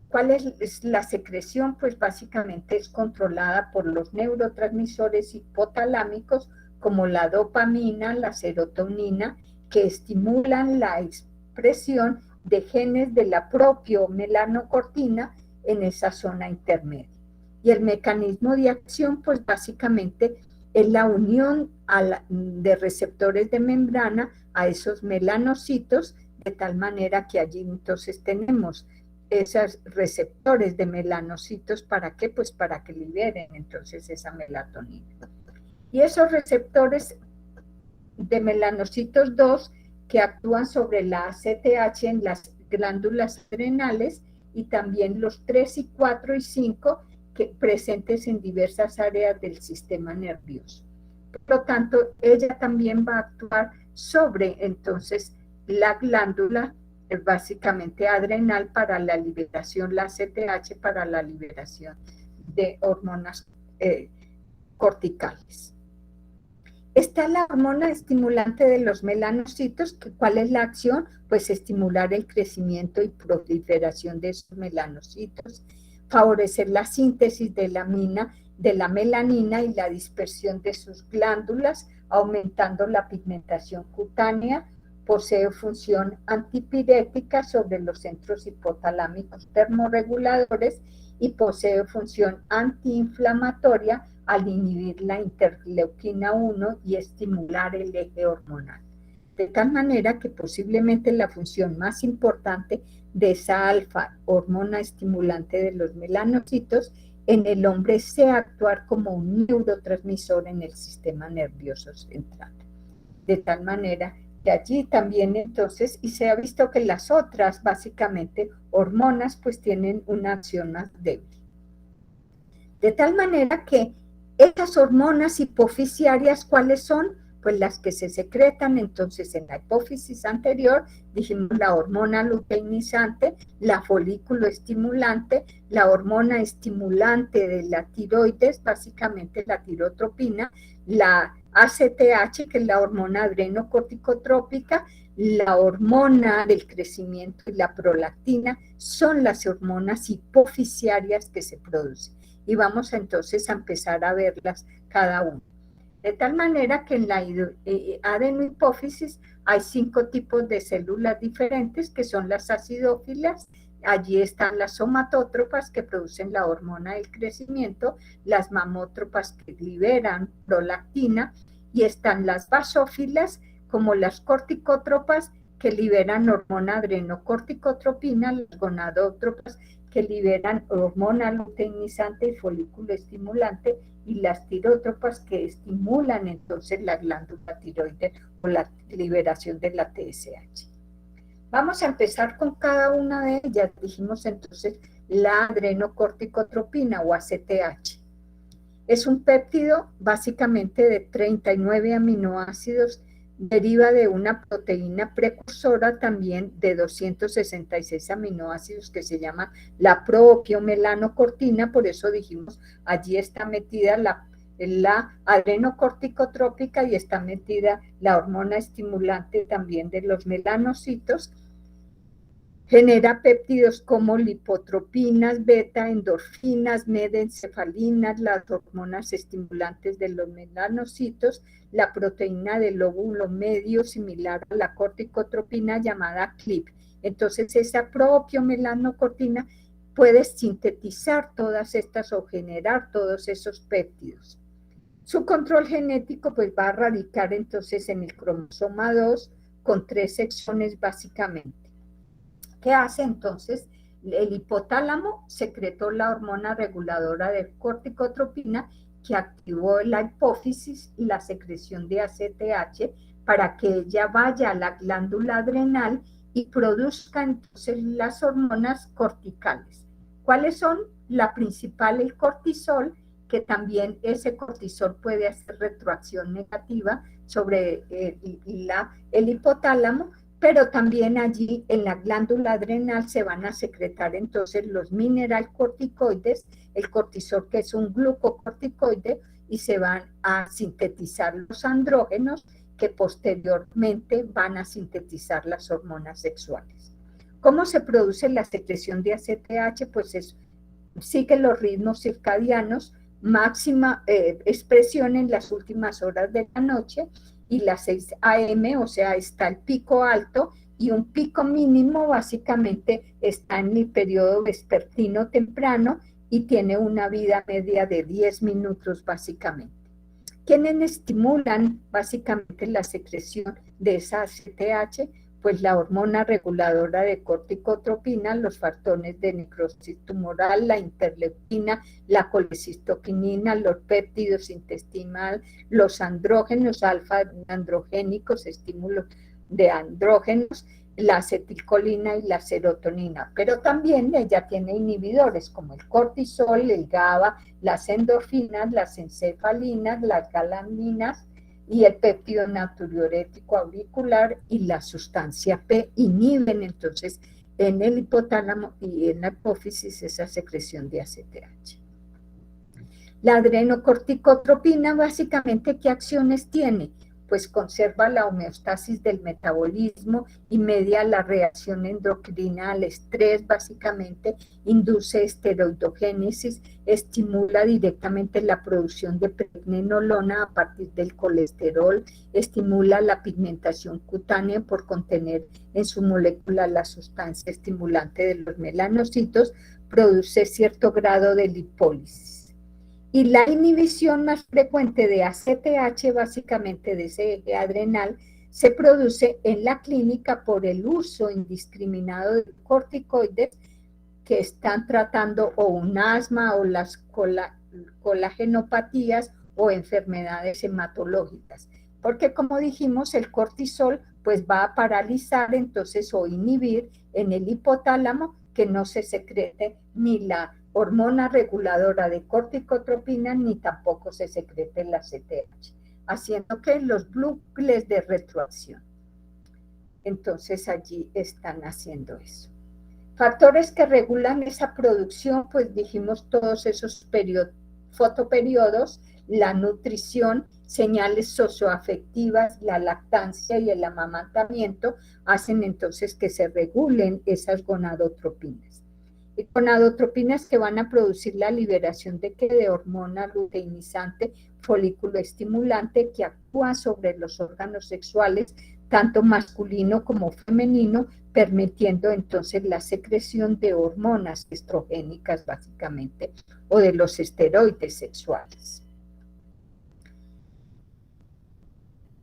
¿Cuál es la secreción? Pues básicamente es controlada por los neurotransmisores hipotalámicos, como la dopamina, la serotonina, que estimulan la expresión de genes de la propiomelanocortina en esa zona intermedia. Y el mecanismo de acción, pues básicamente es la unión de receptores de membrana a esos melanocitos, de tal manera que allí entonces tenemos esos receptores de melanocitos. ¿Para qué? Pues para que liberen entonces esa melatonina. Y esos receptores de melanocitos 2 que actúan sobre la ACTH en las glándulas adrenales, y también los 3 y 4 y 5 presentes en diversas áreas del sistema nervioso. Por lo tanto, ella también va a actuar sobre entonces la glándula básicamente adrenal para la liberación, la ACTH para la liberación de hormonas corticales. Está la hormona estimulante de los melanocitos. ¿Cuál es la acción? Pues estimular el crecimiento y proliferación de esos melanocitos, favorecer la síntesis de la melanina y la dispersión de sus glándulas, aumentando la pigmentación cutánea. Posee función antipirética sobre los centros hipotalámicos termorreguladores y posee función antiinflamatoria al inhibir la interleuquina 1 y estimular el eje hormonal. De tal manera que posiblemente la función más importante de esa alfa, hormona estimulante de los melanocitos, en el hombre se actuar como un neurotransmisor en el sistema nervioso central. De tal manera que allí también entonces, y se ha visto que las otras básicamente hormonas pues tienen una acción más débil. De tal manera que esas hormonas hipofisiarias, ¿cuáles son? Pues las que se secretan entonces en la hipófisis anterior, dijimos la hormona luteinizante, la folículo estimulante, la hormona estimulante de la tiroides, básicamente la tirotropina, la ACTH, que es la hormona adrenocorticotrópica, la hormona del crecimiento y la prolactina, son las hormonas hipofisiarias que se producen. Y vamos entonces a empezar a verlas cada una. De tal manera que en la adenohipófisis hay 5 tipos de células diferentes que son las acidófilas. Allí están las somatótropas que producen la hormona del crecimiento, las mamótropas que liberan prolactina, y están las basófilas como las corticótropas que liberan hormona adrenocorticotropina, las gonadótropas que liberan hormona luteinizante y folículo estimulante, y las tirótropas que estimulan entonces la glándula tiroides o la liberación de la TSH. Vamos a empezar con cada una de ellas. Dijimos entonces la adrenocorticotropina o ACTH. Es un péptido básicamente de 39 aminoácidos, deriva de una proteína precursora también de 266 aminoácidos que se llama la proopiomelanocortina, por eso dijimos, allí está metida la adrenocorticotrópica y está metida la hormona estimulante también de los melanocitos. Genera péptidos como lipotropinas, beta, endorfinas, medencefalinas, las hormonas estimulantes de los melanocitos, la proteína del lóbulo medio similar a la corticotropina llamada CLIP. Entonces esa proopiomelanocortina puede sintetizar todas estas o generar todos esos péptidos. Su control genético pues va a radicar entonces en el cromosoma 2 con 3 exones básicamente. ¿Qué hace entonces? El hipotálamo secretó la hormona reguladora de corticotropina que activó la hipófisis y la secreción de ACTH para que ella vaya a la glándula adrenal y produzca entonces las hormonas corticales. ¿Cuáles son? La principal, el cortisol, que también ese cortisol puede hacer retroacción negativa sobre el hipotálamo, pero también allí en la glándula adrenal se van a secretar entonces los mineralcorticoides, el cortisol que es un glucocorticoide, y se van a sintetizar los andrógenos que posteriormente van a sintetizar las hormonas sexuales. ¿Cómo se produce la secreción de ACTH? Pues sigue los ritmos circadianos, máxima expresión en las últimas horas de la noche, y las 6 AM, o sea, está el pico alto, y un pico mínimo básicamente está en el periodo vespertino temprano y tiene una vida media de 10 minutos básicamente. ¿Quiénes estimulan básicamente la secreción de esa ACTH? Pues la hormona reguladora de corticotropina, los factores de necrosis tumoral, la interleuquina, la colecistoquinina, los péptidos intestinales, los andrógenos alfa androgénicos, estímulos de andrógenos, la acetilcolina y la serotonina. Pero también ella tiene inhibidores como el cortisol, el GABA, las endorfinas, las encefalinas, las galaminas, y el péptido natriurético auricular y la sustancia P inhiben entonces en el hipotálamo y en la hipófisis esa secreción de ACTH. La adrenocorticotropina básicamente ¿qué acciones tiene? Pues conserva la homeostasis del metabolismo y media la reacción endocrina al estrés, básicamente induce esteroidogénesis, estimula directamente la producción de pregnenolona a partir del colesterol, estimula la pigmentación cutánea por contener en su molécula la sustancia estimulante de los melanocitos, produce cierto grado de lipólisis. Y la inhibición más frecuente de ACTH, básicamente de ese eje adrenal, se produce en la clínica por el uso indiscriminado de corticoides que están tratando o un asma o las colagenopatías o enfermedades hematológicas. Porque como dijimos, el cortisol pues va a paralizar entonces o inhibir en el hipotálamo que no se secrete ni la hormona reguladora de corticotropina ni tampoco se secrete la CTH, haciendo que los bucles de retroacción. Entonces allí están haciendo eso. Factores que regulan esa producción, pues dijimos todos esos fotoperiodos, la nutrición, señales socioafectivas, la lactancia y el amamantamiento hacen entonces que se regulen esas gonadotropinas. Y gonadotropinas que van a producir la liberación de hormona luteinizante, folículo estimulante, que actúa sobre los órganos sexuales, tanto masculino como femenino, permitiendo entonces la secreción de hormonas estrogénicas básicamente, o de los esteroides sexuales.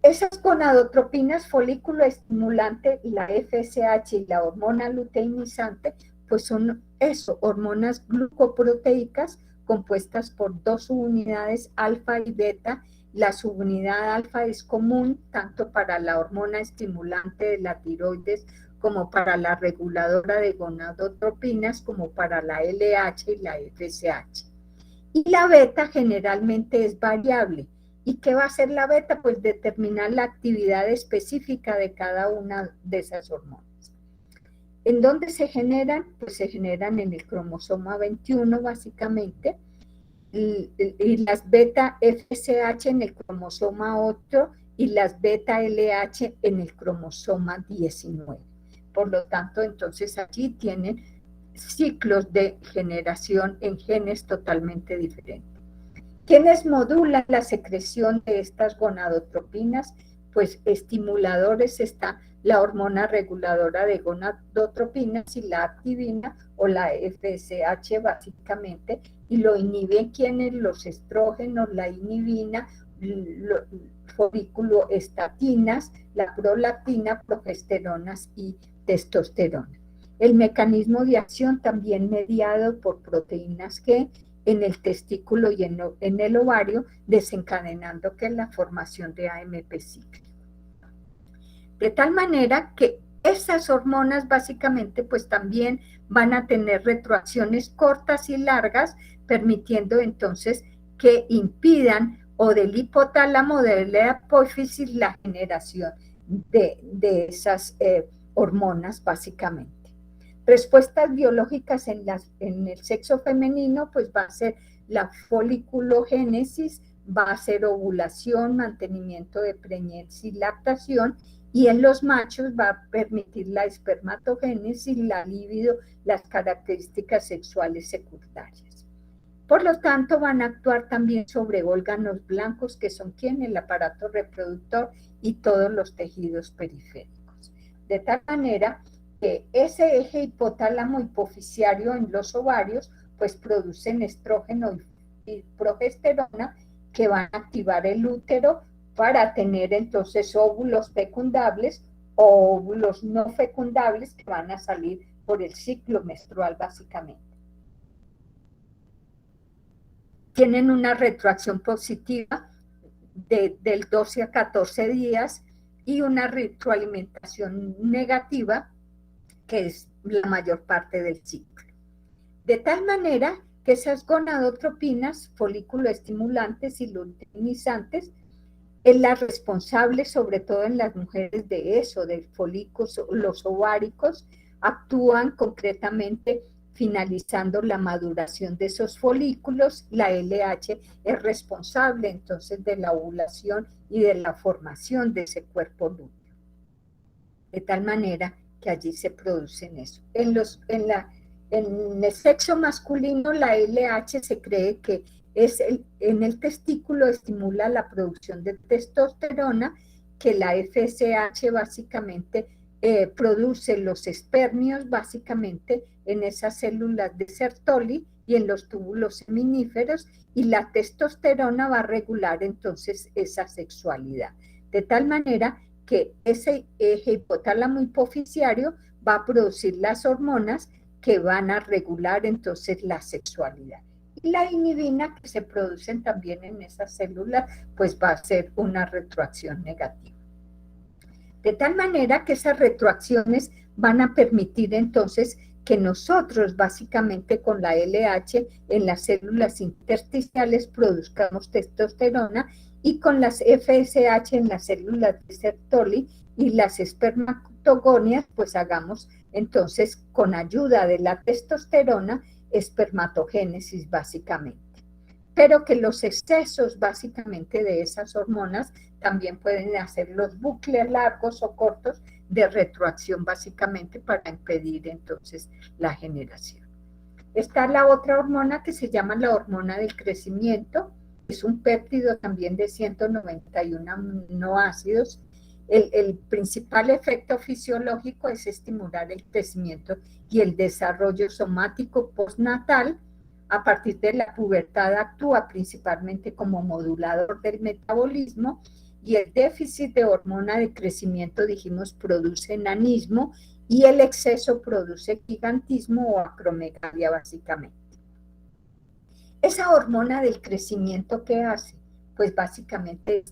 Esas gonadotropinas, folículo estimulante, la FSH y la hormona luteinizante, pues son eso, hormonas glucoproteicas compuestas por dos subunidades alfa y beta. La subunidad alfa es común tanto para la hormona estimulante de la tiroides como para la reguladora de gonadotropinas, como para la LH y la FSH. Y la beta generalmente es variable. ¿Y qué va a hacer la beta? Pues determinar la actividad específica de cada una de esas hormonas. ¿En dónde se generan? Pues se generan en el cromosoma 21 básicamente, y las beta FSH en el cromosoma 8 y las beta LH en el cromosoma 19. Por lo tanto, entonces aquí tienen ciclos de generación en genes totalmente diferentes. ¿Quiénes modulan la secreción de estas gonadotropinas? Pues estimuladores está la hormona reguladora de gonadotropinas y la activina o la FSH básicamente, y lo inhiben quienes, los estrógenos, la inhibina, folículo estatinas, la prolactina, progesteronas y testosterona. El mecanismo de acción también mediado por proteínas G en el testículo y en el ovario, desencadenando que la formación de AMP cíclico. De tal manera que esas hormonas básicamente pues también van a tener retroacciones cortas y largas, permitiendo entonces que impidan o del hipotálamo o de la apófisis la generación de esas hormonas básicamente. Respuestas biológicas en el sexo femenino, pues va a ser la foliculogénesis, va a ser ovulación, mantenimiento de preñez y lactación, y en los machos va a permitir la espermatogénesis, la libido, las características sexuales secundarias. Por lo tanto, van a actuar también sobre órganos blancos, que son ¿quién? El aparato reproductor y todos los tejidos periféricos. De tal manera que ese eje hipotálamo hipofisiario en los ovarios pues producen estrógeno y progesterona que van a activar el útero para tener entonces óvulos fecundables o óvulos no fecundables que van a salir por el ciclo menstrual básicamente. Tienen una retroacción positiva del 12 a 14 días y una retroalimentación negativa que es la mayor parte del ciclo. De tal manera que esas gonadotropinas, folículo estimulantes y luteinizantes, es la responsable, sobre todo en las mujeres, de eso, del folículo, los ováricos, actúan concretamente finalizando la maduración de esos folículos. La LH es responsable entonces de la ovulación y de la formación de ese cuerpo lúteo. De tal manera que allí se producen eso. En el sexo masculino, la LH se cree que en el testículo estimula la producción de testosterona, que la FSH básicamente produce los espermios básicamente en esas células de Sertoli y en los túbulos seminíferos, y la testosterona va a regular entonces esa sexualidad. De tal manera que ese eje hipotálamo hipofisiario va a producir las hormonas que van a regular entonces la sexualidad. Y la inhibina que se producen también en esas células, pues va a ser una retroacción negativa. De tal manera que esas retroacciones van a permitir entonces que nosotros básicamente con la LH en las células intersticiales produzcamos testosterona y con las FSH en las células de Sertoli y las espermatogonias pues hagamos entonces con ayuda de la testosterona espermatogénesis básicamente. Pero que los excesos básicamente de esas hormonas también pueden hacer los bucles largos o cortos de retroacción básicamente para impedir entonces la generación. Está la otra hormona que se llama la hormona del crecimiento, es un péptido también de 191 aminoácidos. El principal efecto fisiológico es estimular el crecimiento y el desarrollo somático postnatal. A partir de la pubertad actúa principalmente como modulador del metabolismo y el déficit de hormona de crecimiento, dijimos, produce enanismo y el exceso produce gigantismo o acromegalia básicamente. Esa hormona del crecimiento, ¿qué hace? Pues básicamente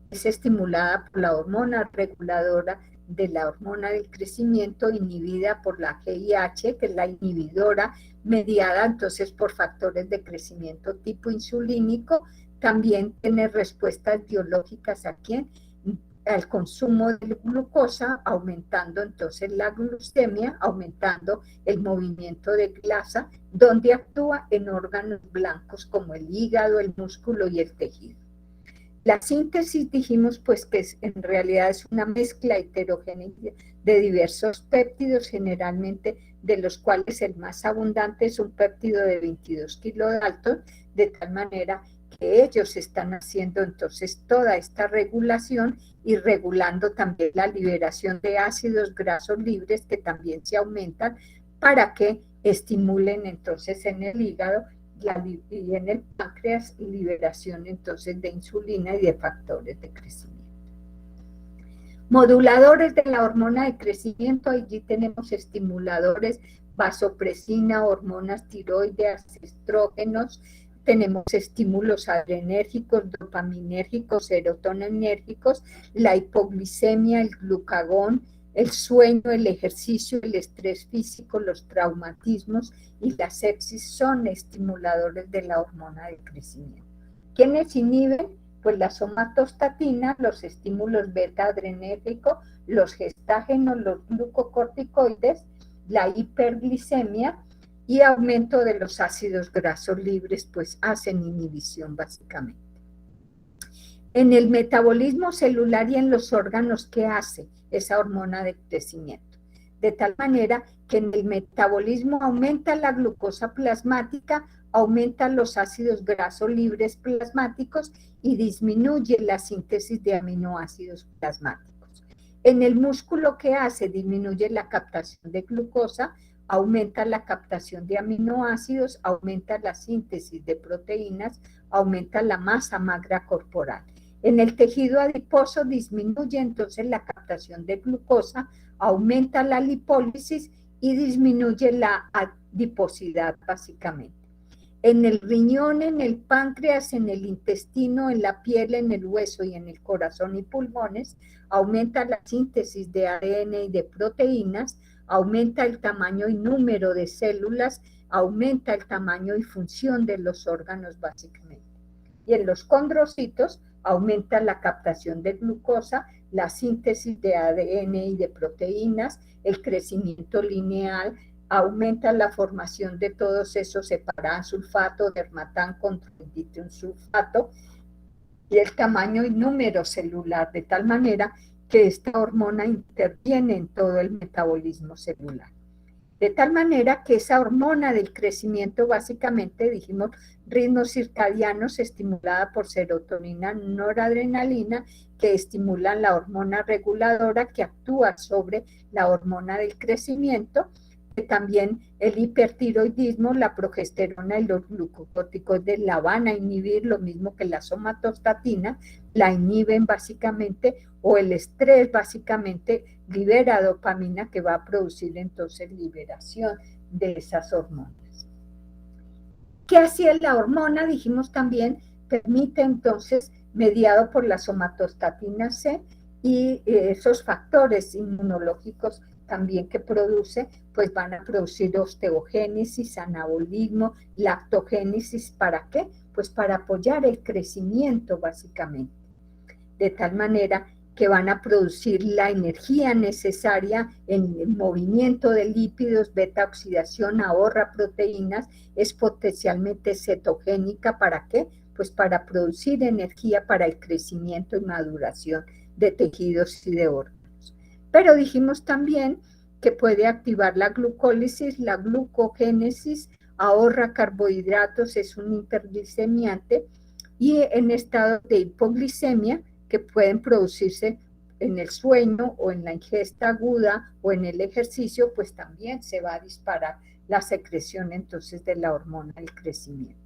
es estimulada por la hormona reguladora de la hormona del crecimiento inhibida por la GIH, que es la inhibidora mediada entonces por factores de crecimiento tipo insulínico. También tiene respuestas biológicas aquí al consumo de glucosa, aumentando entonces la glucemia, aumentando el movimiento de grasa, donde actúa en órganos blancos como el hígado, el músculo y el tejido. La síntesis dijimos pues que en realidad es una mezcla heterogénea de diversos péptidos, generalmente de los cuales el más abundante es un péptido de 22 kilodalton, de tal manera que ellos están haciendo entonces toda esta regulación y regulando también la liberación de ácidos grasos libres que también se aumentan para que estimulen entonces en el hígado y en el páncreas liberación entonces de insulina y de factores de crecimiento. Moduladores de la hormona de crecimiento, allí tenemos estimuladores, vasopresina, hormonas tiroideas, estrógenos, tenemos estímulos adrenérgicos, dopaminérgicos, serotoninérgicos, la hipoglicemia, el glucagón, el sueño, el ejercicio, el estrés físico, los traumatismos y la sepsis son estimuladores de la hormona de crecimiento. ¿Quiénes inhiben? Pues la somatostatina, los estímulos beta-adrenérgicos, los gestágenos, los glucocorticoides, la hiperglicemia y aumento de los ácidos grasos libres, pues hacen inhibición básicamente. En el metabolismo celular y en los órganos, ¿qué hace esa hormona de crecimiento? De tal manera que en el metabolismo aumenta la glucosa plasmática, aumenta los ácidos grasos libres plasmáticos y disminuye la síntesis de aminoácidos plasmáticos. En el músculo, ¿qué hace? Disminuye la captación de glucosa, aumenta la captación de aminoácidos, aumenta la síntesis de proteínas, aumenta la masa magra corporal. En el tejido adiposo disminuye entonces la captación de glucosa, aumenta la lipólisis y disminuye la adiposidad básicamente. En el riñón, en el páncreas, en el intestino, en la piel, en el hueso y en el corazón y pulmones, aumenta la síntesis de ADN y de proteínas, aumenta el tamaño y número de células, aumenta el tamaño y función de los órganos básicamente. Y en los condrocitos aumenta la captación de glucosa, la síntesis de ADN y de proteínas, el crecimiento lineal, aumenta la formación de todos esos separan sulfato, dermatán, controliditium sulfato y el tamaño y número celular, de tal manera que esta hormona interviene en todo el metabolismo celular. De tal manera que esa hormona del crecimiento, básicamente dijimos ritmos circadianos estimulada por serotonina, noradrenalina, que estimulan la hormona reguladora que actúa sobre la hormona del crecimiento, que también el hipertiroidismo, la progesterona y los glucocorticoides la van a inhibir, lo mismo que la somatostatina, la inhiben básicamente, o el estrés básicamente libera dopamina que va a producir entonces liberación de esas hormonas. ¿Qué hacía la hormona? Dijimos también, permite entonces, mediado por la somatostatina C y esos factores inmunológicos también que produce, pues van a producir osteogénesis, anabolismo, lactogénesis. ¿Para qué? Pues para apoyar el crecimiento básicamente, de tal manera que van a producir la energía necesaria en el movimiento de lípidos, beta oxidación, ahorra proteínas, es potencialmente cetogénica. ¿Para qué? Pues para producir energía para el crecimiento y maduración de tejidos y de órganos. Pero dijimos también que puede activar la glucólisis, la glucogénesis, ahorra carbohidratos, es un hiperglicemiante, y en estado de hipoglicemia, que pueden producirse en el sueño o en la ingesta aguda o en el ejercicio, pues también se va a disparar la secreción entonces de la hormona del crecimiento.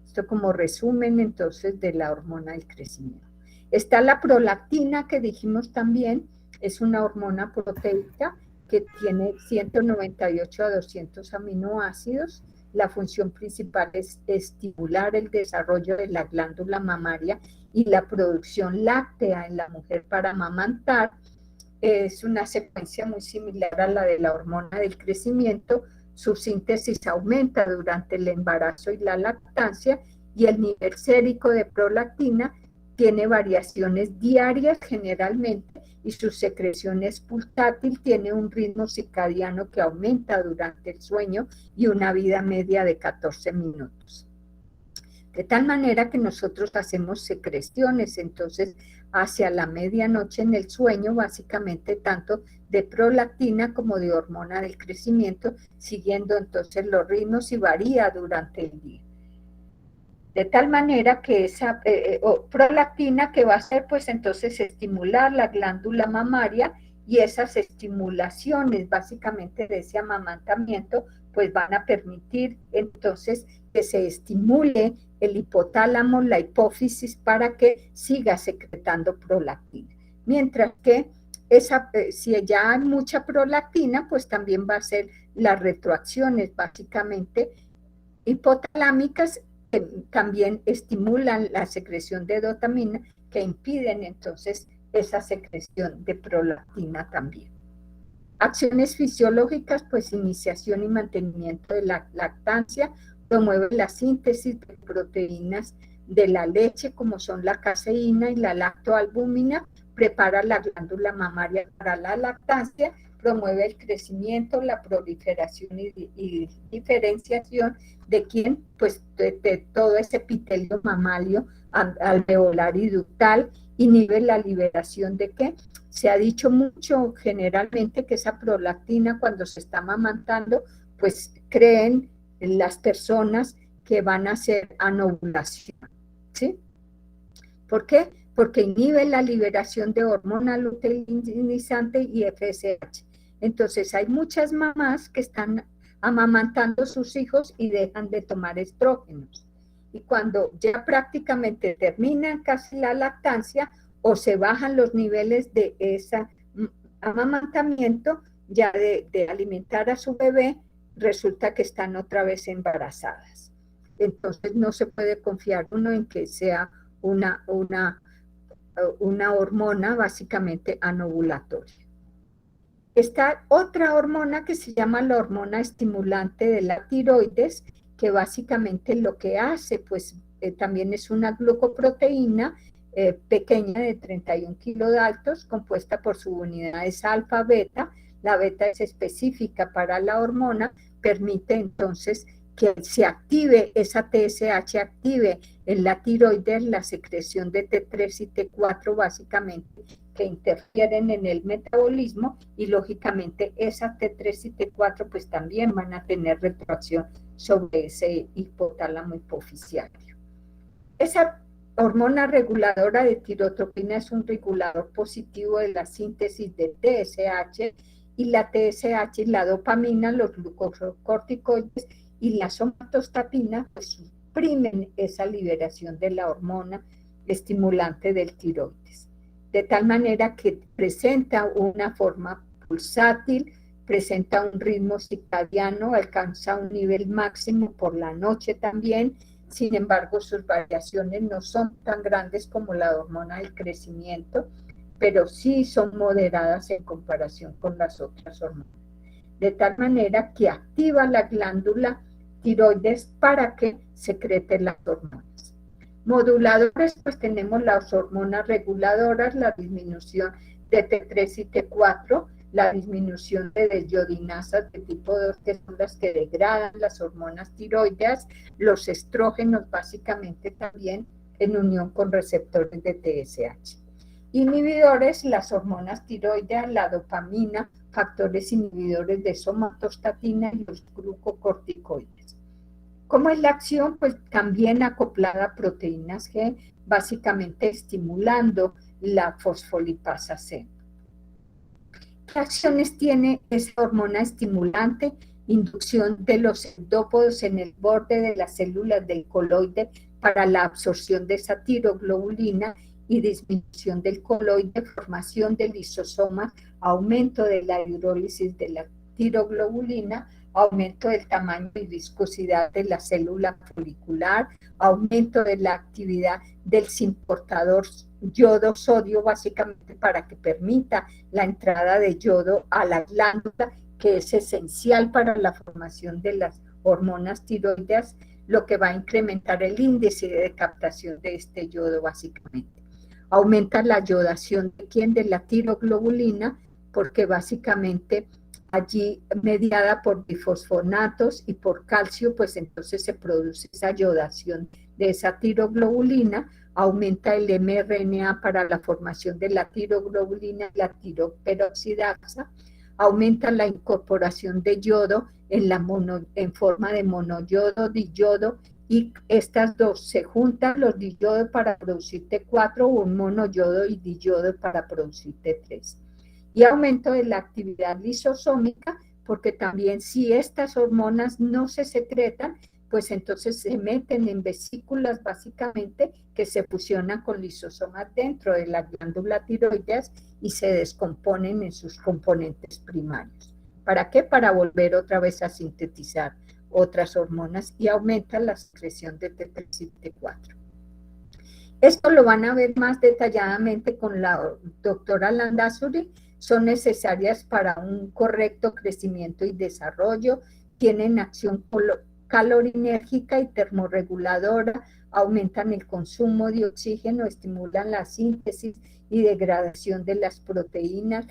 Esto como resumen entonces de la hormona del crecimiento. Está la prolactina, que dijimos también, es una hormona proteica que tiene 198 a 200 aminoácidos. La función principal es estimular el desarrollo de la glándula mamaria y la producción láctea en la mujer para amamantar. Es una secuencia muy similar a la de la hormona del crecimiento. Su síntesis aumenta durante el embarazo y la lactancia, y el nivel sérico de prolactina tiene variaciones diarias generalmente, y su secreción es pulsátil, tiene un ritmo circadiano que aumenta durante el sueño y una vida media de 14 minutos. De tal manera que nosotros hacemos secreciones entonces hacia la medianoche en el sueño, básicamente tanto de prolactina como de hormona del crecimiento, siguiendo entonces los ritmos, y varía durante el día. De tal manera que esa prolactina, que va a hacer pues entonces estimular la glándula mamaria, y esas estimulaciones básicamente de ese amamantamiento pues van a permitir entonces que se estimule el hipotálamo, la hipófisis, para que siga secretando prolactina. Mientras que si ya hay mucha prolactina, pues también va a ser las retroacciones básicamente hipotalámicas, que también estimulan la secreción de dopamina, que impiden entonces esa secreción de prolactina también. Acciones fisiológicas, pues iniciación y mantenimiento de la lactancia, promueve la síntesis de proteínas de la leche, como son la caseína y la lactoalbúmina, prepara la glándula mamaria para la lactancia, promueve el crecimiento, la proliferación y diferenciación de quién, pues de todo ese epitelio mamario alveolar y ductal, inhibe la liberación de qué. Se ha dicho mucho generalmente que esa prolactina, cuando se está amamantando, pues creen las personas que van a hacer anovulación, ¿sí? ¿Por qué? Porque inhibe la liberación de hormona luteinizante y FSH. Entonces hay muchas mamás que están amamantando a sus hijos y dejan de tomar estrógenos. Y cuando ya prácticamente terminan casi la lactancia, o se bajan los niveles de ese amamantamiento, ya de alimentar a su bebé, resulta que están otra vez embarazadas. Entonces no se puede confiar uno en que sea una hormona básicamente anovulatoria. Está otra hormona que se llama la hormona estimulante de la tiroides, que básicamente lo que hace, pues también es una glucoproteína pequeña de 31 kilodaltos, compuesta por subunidades alfa, beta. La beta es específica para la hormona, permite entonces que se active esa TSH, active en la tiroides la secreción de T3 y T4 básicamente, que interfieren en el metabolismo, y lógicamente esas T3 y T4 pues también van a tener retroacción sobre ese hipotálamo hipofisiario. Esa hormona reguladora de tirotropina es un regulador positivo de la síntesis de TSH, y la TSH, la dopamina, los glucocorticoides y la somatostatina pues suprimen esa liberación de la hormona estimulante del tiroides, de tal manera que presenta una forma pulsátil, presenta un ritmo circadiano, alcanza un nivel máximo por la noche también. Sin embargo, sus variaciones no son tan grandes como la hormona del crecimiento, pero sí son moderadas en comparación con las otras hormonas. De tal manera que activa la glándula tiroides para que secrete las hormonas. Moduladores, pues tenemos las hormonas reguladoras, la disminución de T3 y T4, la disminución de desayodinasas de tipo 2, que son las que degradan las hormonas tiroideas, los estrógenos básicamente también en unión con receptores de TSH. Inhibidores, las hormonas tiroideas, la dopamina, factores inhibidores de somatostatina y los glucocorticoides. ¿Cómo es la acción? Pues también acoplada a proteínas G, básicamente estimulando la fosfolipasa C. ¿Qué acciones tiene esa hormona estimulante? Inducción de los endópodos en el borde de las células del coloide para la absorción de esa tiroglobulina y disminución del coloide, formación de lisosomas, aumento de la hidrólisis de la tiroglobulina, aumento del tamaño y viscosidad de la célula folicular, aumento de la actividad del simportador yodo-sodio, básicamente para que permita la entrada de yodo a la glándula, que es esencial para la formación de las hormonas tiroideas, lo que va a incrementar el índice de captación de este yodo, básicamente. Aumenta la yodación de quién, de la tiroglobulina, porque básicamente allí mediada por bifosfonatos y por calcio, pues entonces se produce esa yodación de esa tiroglobulina, aumenta el mRNA para la formación de la tiroglobulina y la tiroperoxidasa, aumenta la incorporación de yodo en forma de monoyodo, diyodo, y estas dos se juntan, los diyodo para producir T4 o un monoyodo y diyodo para producir T3. Y aumento de la actividad lisosómica, porque también si estas hormonas no se secretan, pues entonces se meten en vesículas básicamente que se fusionan con lisosomas dentro de la glándula tiroides y se descomponen en sus componentes primarios. ¿Para qué? Para volver otra vez a sintetizar otras hormonas y aumenta la secreción de T3 y T4. Esto lo van a ver más detalladamente con la doctora Landázuri. Son necesarias para un correcto crecimiento y desarrollo, tienen acción calorinérgica y termorreguladora, aumentan el consumo de oxígeno, estimulan la síntesis y degradación de las proteínas,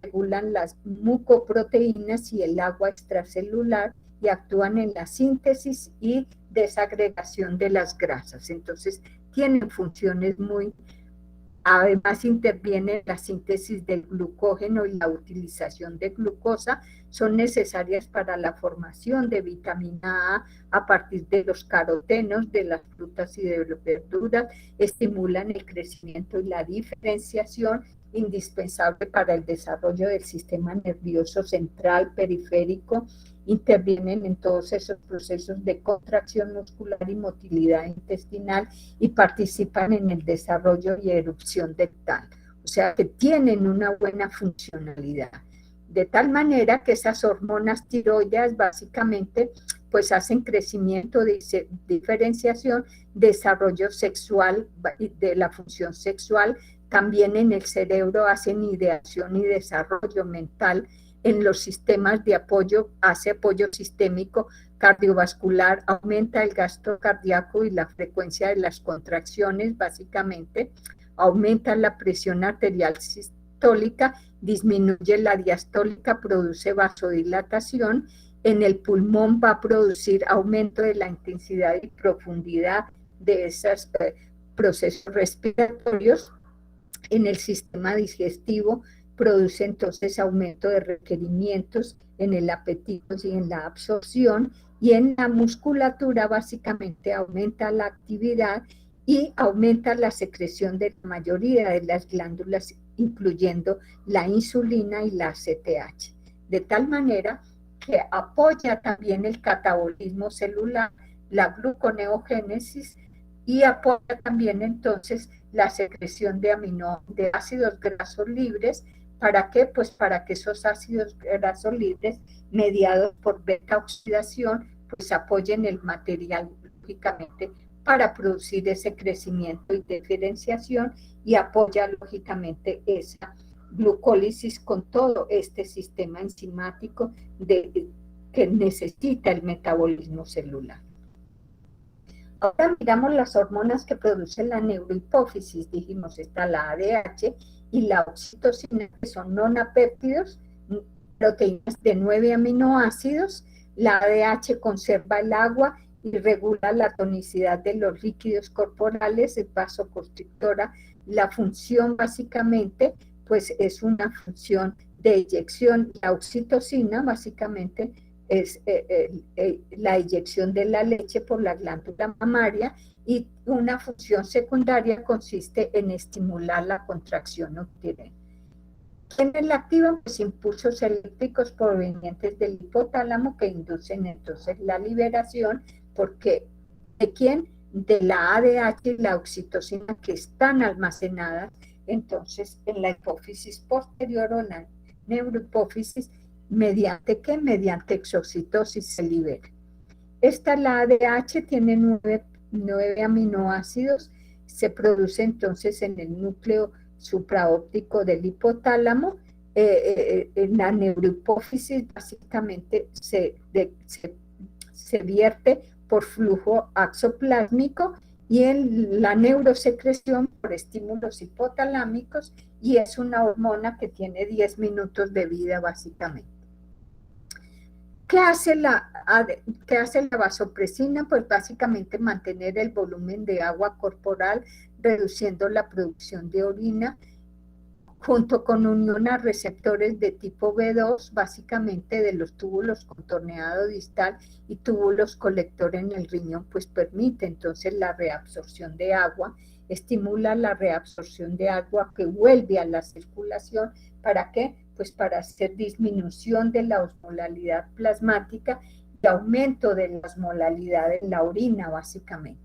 regulan las mucoproteínas y el agua extracelular y actúan en la síntesis y desagregación de las grasas. Entonces, tienen funciones muy... Además, interviene la síntesis del glucógeno y la utilización de glucosa, son necesarias para la formación de vitamina A partir de los carotenos, de las frutas y de las verduras, estimulan el crecimiento y la diferenciación, indispensable para el desarrollo del sistema nervioso central, periférico, intervienen en todos esos procesos de contracción muscular y motilidad intestinal y participan en el desarrollo y erupción dental. O sea que tienen una buena funcionalidad. De tal manera que esas hormonas tiroideas básicamente pues hacen crecimiento, diferenciación, desarrollo sexual de la función sexual, también en el cerebro hacen ideación y desarrollo mental, en los sistemas de apoyo, hace apoyo sistémico cardiovascular, aumenta el gasto cardíaco y la frecuencia de las contracciones, básicamente, aumenta la presión arterial sistólica, disminuye la diastólica, produce vasodilatación, en el pulmón va a producir aumento de la intensidad y profundidad de esos procesos respiratorios, en el sistema digestivo, produce entonces aumento de requerimientos en el apetito y en la absorción, y en la musculatura básicamente aumenta la actividad y aumenta la secreción de la mayoría de las glándulas, incluyendo la insulina y la ACTH, de tal manera que apoya también el catabolismo celular, la gluconeogénesis, y apoya también entonces la secreción de ácidos grasos libres, ¿Para qué? Pues para que esos ácidos grasos libres mediados por beta-oxidación pues apoyen el material lógicamente para producir ese crecimiento y diferenciación y apoya lógicamente esa glucólisis con todo este sistema enzimático que necesita el metabolismo celular. Ahora miramos las hormonas que produce la neurohipófisis. Dijimos, está la ADH y la oxitocina, que son nonapéptidos, proteínas de 9 aminoácidos. La ADH conserva el agua y regula la tonicidad de los líquidos corporales, es vasoconstrictora. La función básicamente pues es una función de eyección. La oxitocina básicamente es la eyección de la leche por la glándula mamaria, y una función secundaria consiste en estimular la contracción uterina. ¿Quiénes la activan? Pues impulsos eléctricos provenientes del hipotálamo que inducen entonces la liberación, porque ¿de quién? De la ADH y la oxitocina, que están almacenadas entonces en la hipófisis posterior o la neurohipófisis. ¿Mediante qué? Mediante exocitosis se libera. La ADH tiene 9 aminoácidos, se produce entonces en el núcleo supraóptico del hipotálamo. En la neurohipófisis básicamente se vierte por flujo axoplásmico, y en la neurosecreción por estímulos hipotalámicos, y es una hormona que tiene 10 minutos de vida básicamente. ¿Qué hace la vasopresina? Pues básicamente mantener el volumen de agua corporal, reduciendo la producción de orina, junto con unión a receptores de tipo B2, básicamente de los túbulos contorneado distal y túbulos colector en el riñón, pues permite entonces la reabsorción de agua, estimula la reabsorción de agua que vuelve a la circulación. ¿Para qué? Pues para hacer disminución de la osmolalidad plasmática y aumento de la osmolalidad en la orina, básicamente.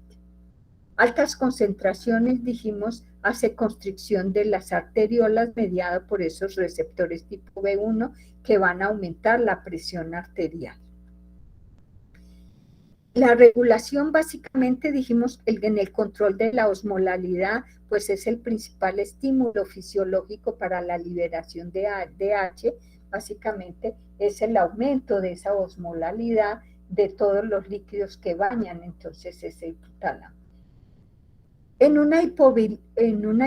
Altas concentraciones, dijimos, hace constricción de las arteriolas mediada por esos receptores tipo B1 que van a aumentar la presión arterial. La regulación, básicamente, dijimos, en el control de la osmolalidad, pues es el principal estímulo fisiológico para la liberación de ADH. Básicamente es el aumento de esa osmolalidad de todos los líquidos que bañan entonces ese hipotálamo. En una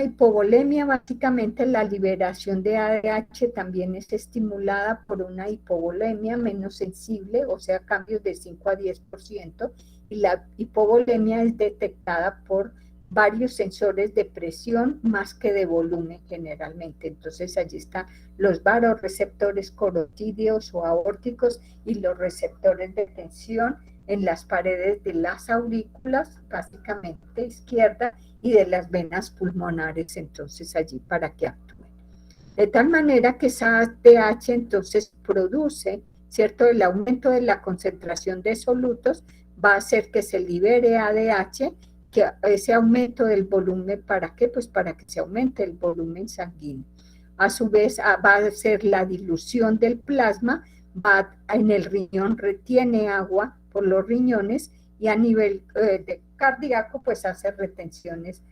hipovolemia, básicamente la liberación de ADH también es estimulada por una hipovolemia menos sensible, o sea, cambios de 5 a 10%, y la hipovolemia es detectada por varios sensores de presión más que de volumen generalmente. Entonces allí están los vasoreceptores corotídeos o aórticos y los receptores de tensión en las paredes de las aurículas, básicamente izquierda, y de las venas pulmonares, entonces allí para que actúen. De tal manera que esa ADH entonces produce, ¿cierto? El aumento de la concentración de solutos va a hacer que se libere ADH, que ese aumento del volumen, ¿para qué? Pues para que se aumente el volumen sanguíneo. A su vez va a ser la dilución del plasma, en el riñón retiene agua por los riñones, y a nivel cardíaco pues hace retenciones,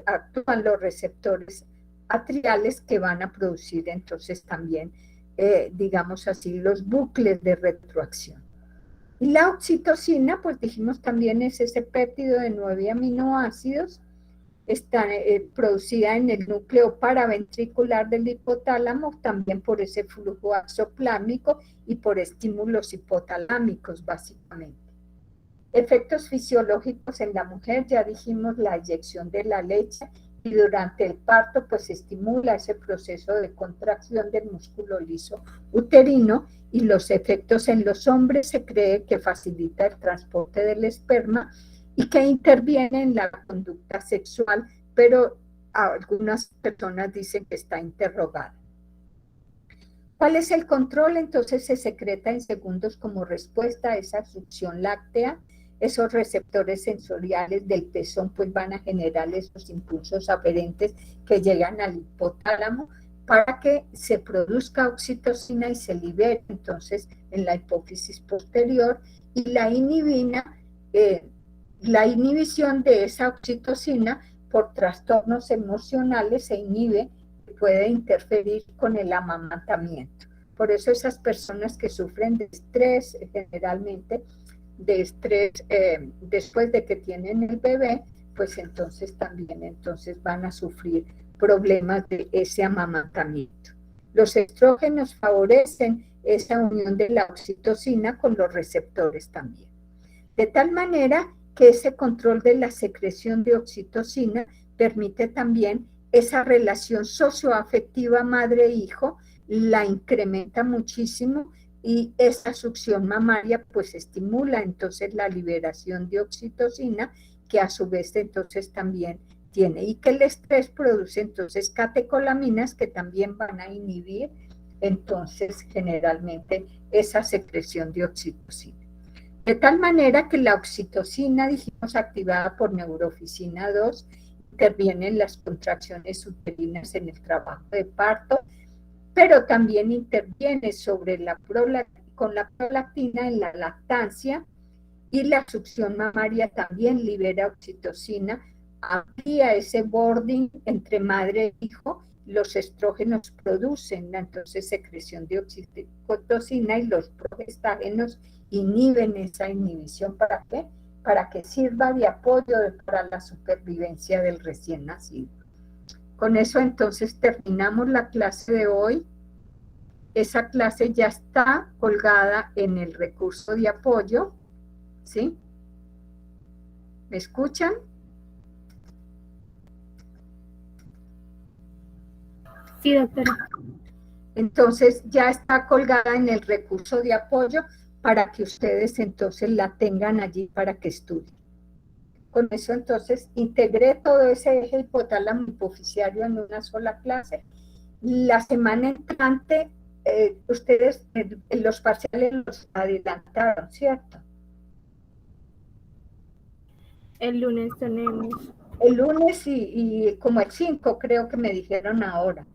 actúan los receptores atriales que van a producir entonces también, digamos así, los bucles de retroacción. Y la oxitocina, pues dijimos también es ese péptido de 9 aminoácidos, está producida en el núcleo paraventricular del hipotálamo, también por ese flujo axoplásmico y por estímulos hipotalámicos básicamente. Efectos fisiológicos en la mujer, ya dijimos la eyección de la leche, y durante el parto pues estimula ese proceso de contracción del músculo liso uterino, y los efectos en los hombres se cree que facilita el transporte del esperma y que interviene en la conducta sexual, pero algunas personas dicen que está interrogada. ¿Cuál es el control? Entonces se secreta en segundos como respuesta a esa succión láctea. Esos receptores sensoriales del pezón pues van a generar esos impulsos aferentes que llegan al hipotálamo, para que se produzca oxitocina y se libere entonces en la hipófisis posterior, y la inhibina, la inhibición de esa oxitocina por trastornos emocionales se inhibe, puede interferir con el amamantamiento. Por eso esas personas que sufren de estrés, generalmente de estrés después de que tienen el bebé, pues entonces también van a sufrir problemas de ese amamantamiento. Los estrógenos favorecen esa unión de la oxitocina con los receptores también. De tal manera que ese control de la secreción de oxitocina permite también esa relación socioafectiva madre-hijo, la incrementa muchísimo, y esa succión mamaria pues estimula entonces la liberación de oxitocina, que a su vez entonces también tiene, y que el estrés produce entonces catecolaminas que también van a inhibir entonces generalmente esa secreción de oxitocina. De tal manera que la oxitocina, dijimos, activada por neurofisina 2, interviene en las contracciones uterinas en el trabajo de parto, pero también interviene con la prolactina en la lactancia, y la succión mamaria también libera oxitocina, amplía ese bonding entre madre e hijo. Los estrógenos producen entonces secreción de oxitocina y los progestágenos inhiben esa inhibición. ¿Para qué? Para que sirva de apoyo para la supervivencia del recién nacido. Con eso entonces terminamos la clase de hoy. Esa clase ya está colgada en el recurso de apoyo, ¿sí? ¿Me escuchan? Sí, doctora. Entonces ya está colgada en el recurso de apoyo para que ustedes entonces la tengan allí para que estudien. Con eso entonces integré todo ese eje hipotálamo hipoficiario en una sola clase. La semana entrante ustedes los parciales los adelantaron, ¿cierto? El lunes tenemos. El lunes y como el 5 creo que me dijeron ahora.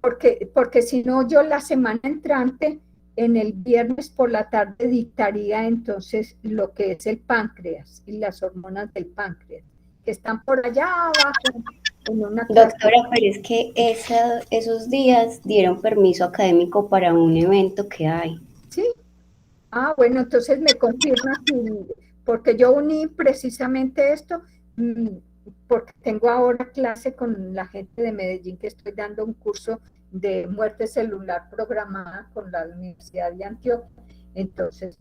Porque si no, yo la semana entrante, en el viernes por la tarde, dictaría entonces lo que es el páncreas y las hormonas del páncreas, que están por allá abajo en una clase. Doctora, pero es que esos días dieron permiso académico para un evento que hay. ¿Sí? Ah, bueno, entonces me confirma, porque yo uní precisamente esto, porque tengo ahora clase con la gente de Medellín, que estoy dando un curso de muerte celular programada con la Universidad de Antioquia. Entonces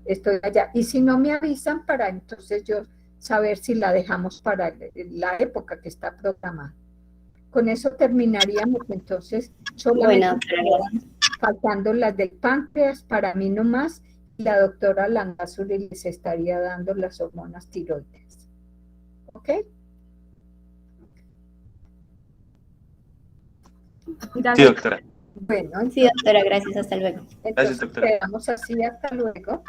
estoy allá, y si no me avisan, para entonces yo saber si la dejamos para la época que está programada. Con eso terminaríamos entonces, solamente faltando las del páncreas para mí nomás, y la doctora Landazuri les estaría dando las hormonas tiroides. ¿Ok? Gracias. Sí, doctora. Bueno, Sí, doctora, gracias, hasta luego. entonces Gracias, doctora. quedamos así, hasta luego.